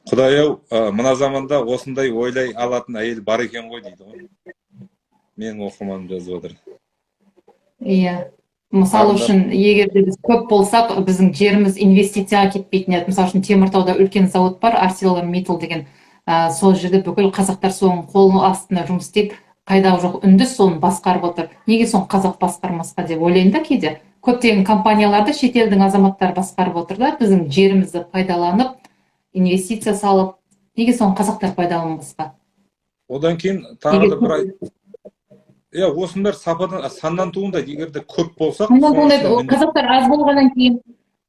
Құдай-ау, мына заманда осындай ойлай алатын әйел бар екен ғой дейді ғой. Менің оқырманым жазып отыр. Мысалы үшін, егер біз көп болсақ, біздің жеріміз инвестицияға кетпейтін еді. Мысалы үшін, Теміртауда үлкен зауыт бар, ArcelorMittal деген. Сол жерде бүкіл қазақтар соның қолы астында жұмыс істейді. Қайдағы жоқ үндіс соны басқарып отыр. Неге соны қазақ басқармасқа деп ойлаймын да кейде. Көптеген компанияларды шетелдің азаматтары басқарып отыр да, біздің жерімізді пайдаланып, инвестиция салып, неге соны қазақтар пайдаланбасқа? одан кейін тағы да бір ай, осының бәрі сападан, саннан туындайды. Егер де көп болсақ, қазақтар аз болғаннан кейін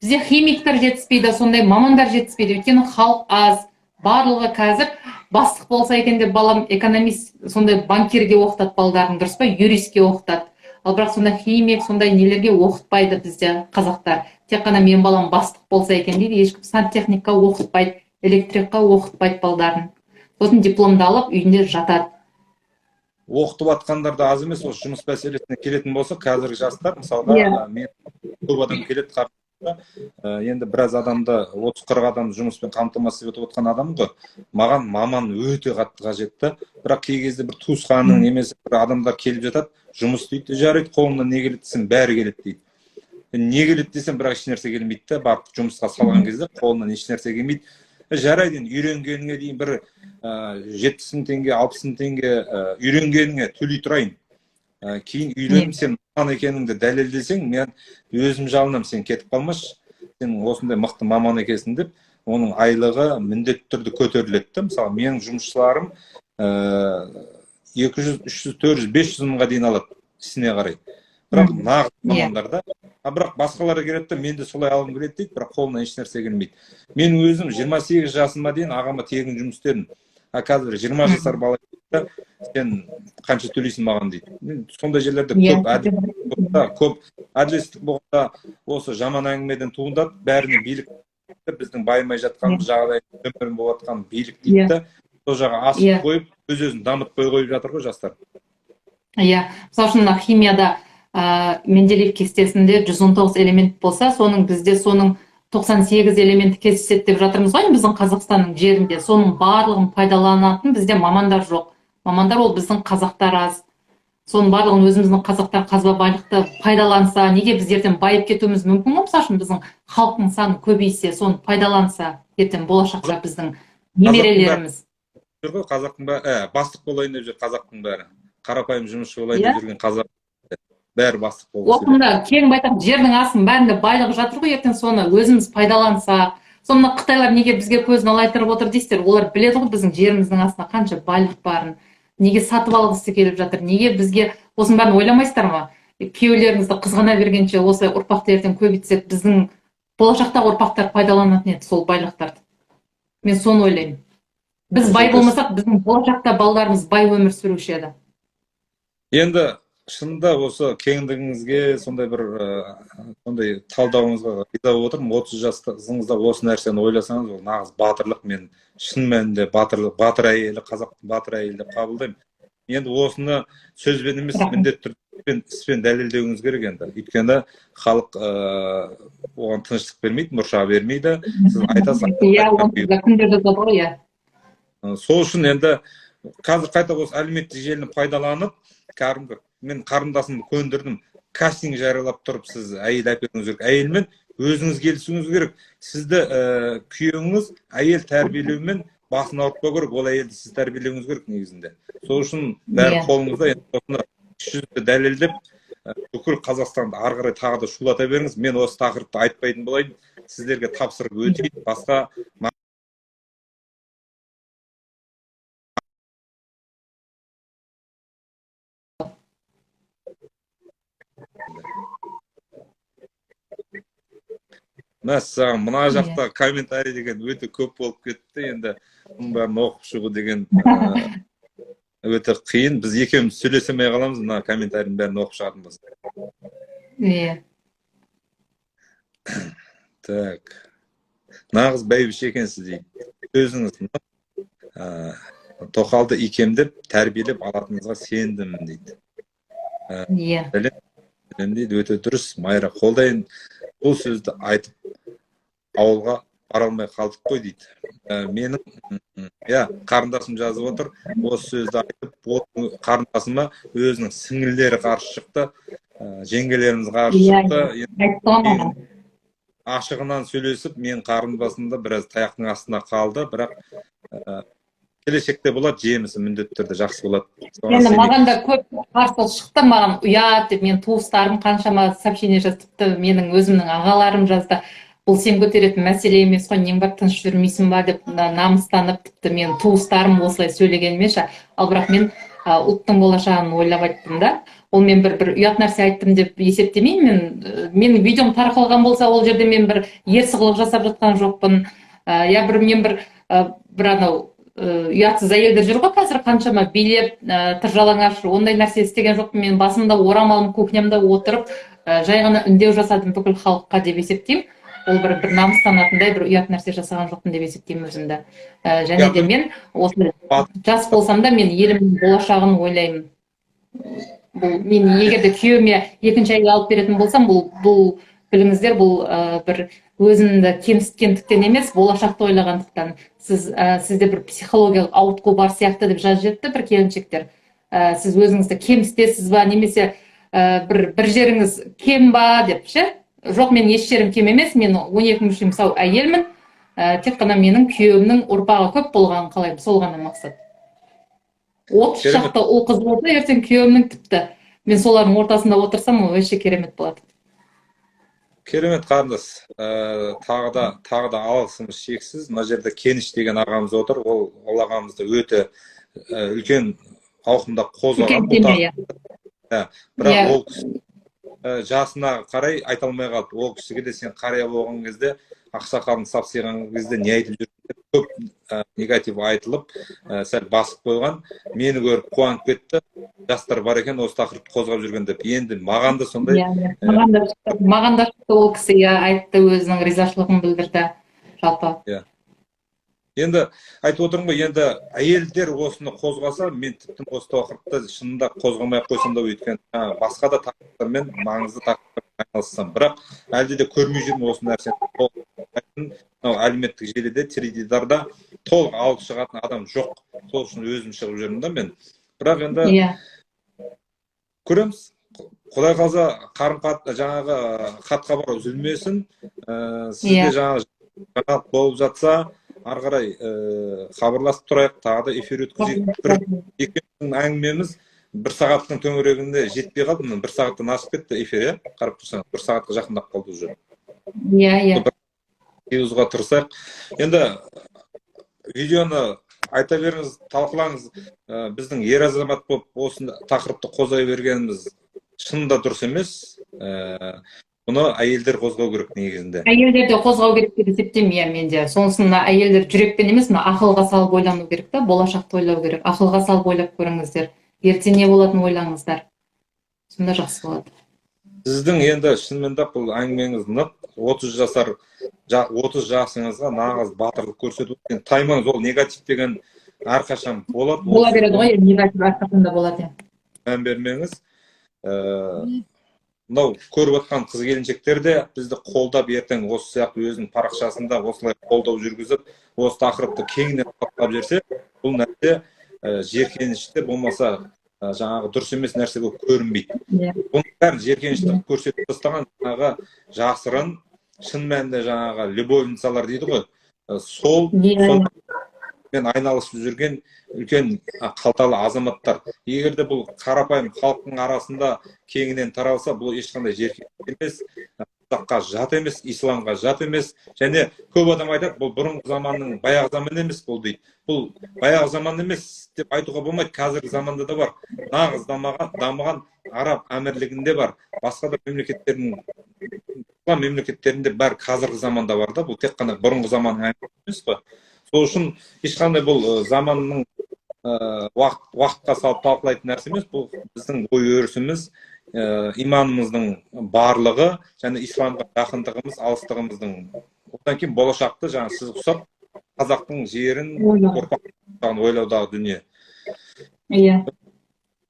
бізде химиктер жетіспейді, сондай мамандар жетіспейді. Өйткені халық аз, барлығы қазір бастық болса екен деп балам экономист, сондай банкирге оқытады балдарын, дұрыс па, юристке оқытады. Ал бірақ сондай химик, сондай нелерге оқытпайды бізде қазақтар. Тек қана мен балам бастық болса екен дейді, ешкім сантехникқа оқытпайды, электрикқа оқытпайды балдарын. Сосын дипломды алып үйінде жатады. Оқытып атқандар да аз емес. Осы жұмыс мәселесіне келетін болса, қазіргі жастар, мысалға, мен көп адам келеді қарсымда, енді біраз адамды, 30-40 адам жұмыспен қамтамасыз етіп отқан адам ғой. Маған маман өте қатты қажетті. Бірақ кей кезде бір туысқаның немесе бір адамдар келіп жатады, жұмыс дейді, жарайды, қолымнан не келеді десем, бәрі келеді дейді. Не келеді десем, бірақ ешнәрсе келмейді да, барып жұмысқа салған кезде қолынан ешнәрсе келмейді. Жарайды, үйренгеніңе дейін бір 70 000 теңге, 60 000 теңге үйренгеніңе төлей тұрайын. Кейін үйленіп сен маман екеніңді дәлелдесең, мен өзім жалынам, сен кетіп қалмашы, сен осындай мықты маман екенсің деп, оның айлығы міндетті түрде көтеріледі. Мысалы, менің жұмысшыларым 200, 300, 400, 500 мыңға дейін алады ісіне қарай. Бірақ нағыз мамандарда, бірақ басқалары келеді, мен де солай алғым келеді дейді, бірақ қолынан ешнәрсе келмейді. Мен өзім 28 жасыма дейін ағама тегін жұмыс істедім. Қазір 20 жасар бала сен қанша төлейсің маған дейді. Сондай жерлерде көп әділетсіздік болғанда осы жаман әңгімеден туындады, бәріне билік, біздің байымай жатқанымыз жағдай өмірім болып жатқан билік дейді. Сол жағы асып қойып, өз-өзін дамытпай қойып жатыр ғой жастар. Мысалы үшін химияда Менделеев кестесінде 119 элемент болса, бізде соның 98 элементі кездеседі деп жатырмыз ғой, біздің Қазақстанның жерінде. Соның барлығын пайдаланатын бізде мамандар жоқ. Мамандар ол біздің қазақтар аз. Соның барлығын өзіміздің қазақтар қазба байлықты пайдаланса, неге біз ертең байып кетуіміз мүмкін ғой? Мысалы үшін біздің халықтың саны көбейсе, соны пайдаланса, ертең болашақта біздің немерелеріміз. Қазақтың бәрі бастық болайын деп жүр, қазақтың бәрі. Қарапайым жұмысшы болайын деп жүрген қазақ бәрі бастық болғысы келеді. Осында кең байтақ жердің астын бәрінде байлық жатыр ғой, ертең соны өзіміз пайдалансақ. Сонда Қытайлар неге бізге көзін алайтырып отыр дейсіздер? Олар біледі ғой біздің жеріміздің астында қанша байлық барын. Неге сатып алғысы келіп жатыр? Неге бізге осының бәрін ойламайсыздар ма? Күйеулеріңізді қызғана бергенше осылай ұрпақты ертең көбейтсек, біздің болашақтағы ұрпақтар пайдаланатын еді сол байлықтарды. Мен соны ойлаймын. Біз бай болмасақ, біздің болашақта балаларымыз бай өмір сүруші еді. Енді шынында осы кеңдігіңізге, сондай бір сондай талдауыңызға риза болып отырмын. 30 жасыңызда осы нәрсені ойласаңыз, ол нағыз батырлық. Мен шын мәнінде батыр әйелі, қазақтың батыр әйелі деп қабылдаймын. Енді осыны сөзбен емес, міндетті түрде іспен дәлелдеуіңіз керек енді. Өйткені халық оған тыныштық бермейді, мұрша бермейді. Сіз айтасыз. Сол үшін енді қазір қайта осы әлеуметтік желіні пайдаланып, мен қарындасымды көндірдім, кастинг жариялап тұрып, сіз әйел әперуіңіз керек. Әйелмен өзіңіз келісуіңіз керек. Сізді күйеуіңіз әйел тәрбиелеумен басын ауыртпау керек, ол әйелді сіз тәрбиелеуіңіз керек негізінде. Сол үшін бәрі қолыңызда, осыны жүзді дәлелдеп, бүкіл Қазақстанды ары қарай тағы да шулата беріңіз. Мен осы тақырыпты айтпайтын болайын, сіздерге тапсырып өтейін. Басқа мәссаған, мына жақта комментарий деген өте көп болып кетті. Енді мұның бәрін оқып шығу деген өте қиын. Біз екеуміз сөйлесемей қаламыз, мына комментарийдің бәрін оқып шығатын болса. Так. Нағыз бәйбіше екенсіз дейді. Өзіңіз тоқалды икемдеп, тәрбиелеп алатыныңызға сендімін дейді. Дейді, өте дұрыс. Майра, қолдайын. Бұл сөзді айтып ауылға бара алмай қалдық қой дейді. Менің қарындасым жазып отыр. Осы сөзді айтып, қарындасыма өзінің сіңілдері қарсы шықты, жеңгелеріміз қарсы шықты. Ашығынан сөйлесіп, мен қарындасымда біраз таяқтың астына қалды, бірақ келешекте болады, жемісі міндетті түрде жақсы болады. Енді маған да көп қарсы шықты, маған ұят деп, мен туыстарым қаншама сообщение жазыпты, менің өзімнің ағаларым жазды. бұл сен көтеретін мәселе емес қой, нең бар, тыныш жүрмейсің ба деп намыстанып, тіпті мен туыстарым осылай сөйлегеніме ше. Ал бірақ мен ұлттың болашағын ойлап айттым да. Ол мен бір ұят нәрсе айттым деп есептемеймін. Менің видеом тарқалған болса, ол жерде мен бір ерсі-қылық жасап жатқан жоқпын. Я мен бір анау ұятсыз әйелдер жүр ғой қазір қаншама, билеп тыржалаңаш ондай нәрсе істеген жоқпын. Мен басымда орамалым кухнямда отырып жай ғана үндеу жасадым бүкіл халыққа деп есептеймін. Ол бір намыстанатындай бір ұят нәрсе жасаған жоқпын деп есептеймін өзімді. Және де мен осы жас болсам да мен елімнің болашағын ойлаймын. Мен егер де күйеуіме екінші әйел алып беретін болсам, бұл біліңіздер, бұл бір өзімді кемсіткендіктен емес, болашақты ойлағандықтан. Сізде бір психологиялық ауытқу бар сияқты деп жазып жетті бір келіншектер. Сіз өзіңізді кемсітесіз ба, немесе бір жеріңіз кем ба деп ше. Жоқ, мен еш жерім кем емес, мен 12 мүшем сау әйелмін. Тек қана менің күйеуімнің ұрпағы көп болғанын қалаймын, сол ғана мақсат. 30 шақты ұл қыз болса, ертең күйеуімнің тіпті мен солардың ортасында отырсам, ол өте керемет болады. Керемет қарындас. Тағы да алғысымыз шексіз. Мына жерде Кеніш деген ағамыз отыр. Ол ағамызды өте үлкен ауқымда қозғаған. Бірақ ол жасына қарай айта алмай қалды. Ол кісіге де сен қария болған кезде, ақсақалын сапсиған кезде не айтып жүрген, көп негатив айтылып, сәл басып қойған. Мені көріп қуанып кетті. Жастар бар екен осы тақырыпты қозғап жүрген деп. Енді маған да сондай. Маған да ол кісі айтты, өзінің ризашылығын білдірді. Жалпы. Енді айтып отырмын ғой, енді әйелдер осыны қозғаса, мен тіптен осы тақырыпты шынында қозғамай қойсам да, өйткені басқа да тақырыптармен маңызды тақырыптармен айналыссам. Бірақ әлде де көрмей жүрмін осы нәрсені. Әлеуметтік желіде, теледидарда толық алып шығатын адам жоқ. Сол үшін өзім шығып жүрмін да мен. Бірақ енді көреміз. Құдай қаласа жаңағы хат-хабар үзілмесін. Сізде жаңағы болып жатса, ары қарай хабарласып тұрайық, тағы да эфир өткізейік. Екеуміздің әңгімеміз 1 сағаттың төңірегінде жетпей қалды. 1 сағаттан асып кетті эфир, қарап тұрсаңыз, 1 сағатқа жақындап қалды уже. Кеуізға тұрсақ. Енді видеоны айта беріңіз, талқылаңыз. Біздің ер азамат болып осы тақырыпты қозғай бергеніміз шынында дұрыс емес. Бұны әйелдер қозғау керек негізінде. Әйелдерді қозғау керек деп есептеймін, менде. Сонысында әйелдер жүрекпен емес, ақылға салып ойлану керек та, болашақты ойлау керек. Ақылға салып ойлап көріңіздер. Ертең не болатынын ойлаңыздар. Сонда жақсы болады. Сіздің енді шынымен де бұл әңгімеңіз нық, 30 жасыңызға нағыз батырлық көрсету. Таймаңыз, ол негатив деген әрқашан болады. Бола береді ғой, негатив әрқашанда болады. Мән бермеңіз. Мынау көріп отқан қыз келіншектер де бізді қолдап, ертең осы сияқты өзінің парақшасында осылай қолдау жүргізіп, осы тақырыпты кеңінен талқылап жүрсе, бұл нәрсе жеркенішті болмаса жаңағы дұрыс емес нәрсе болып көрінбейді. Бұның бәрін жеркенішті көрсетіп тастаған жаңағы жасырын, шын мәнінде жаңағы любовницалар дейді ғой. Сол мен айналысып жүрген үлкен қалталы азаматтар. Егер де бұл қарапайым халықтың арасында кеңінен таралса, бұл ешқандай жеркенішті емес, қазаққа жат емес, исламға жат емес. Және көп адам айтады, бұл бұрынғы заманның баяғы заман емес бұл дейді. Бұл баяғы заман емес деп айтуға болмайды, қазіргі заманда да бар. Нағыз дамыған Араб әмірлігінде бар. Басқа да мемлекеттерінде бәрі қазіргі заманда бар да. Бұл тек қана бұрынғы заман емес қой. Сол үшін ешқандай бұл заманның уақытқа салып талқылайтын нәрсе емес. Бұл біздің ой өрісіміз, иманымыздың барлығы және исламға жақындығымыз, алыстығымыздың. Одан кейін болашақты жаңа сіз ұқсап қазақтың жерін ұрпағын ойлаудағы дүние.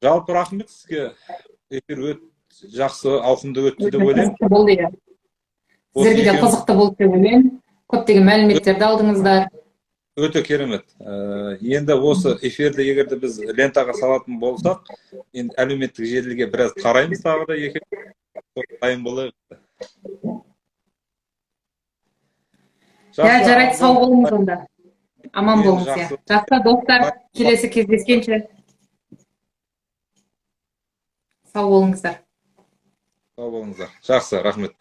Жалпы рахмет сізге. Эфир жақсы, ауқымды өтті деп ойлаймын. Сіздерге де қызықты болды деп ойлаймын. Көптеген мәліметтерді алдыңыздар. Өте керемет. Енді осы эфирді егерде біз лентаға салатын болсақ, енді әлеуметтік желіге біраз тараймыз тағы да екен. Дайын болайық. Жарайды, сау болыңыз онда. Аман болыңыз. Жақсы достар, келесі кездескенше. Сау болыңыздар. Жақсы, рахмет.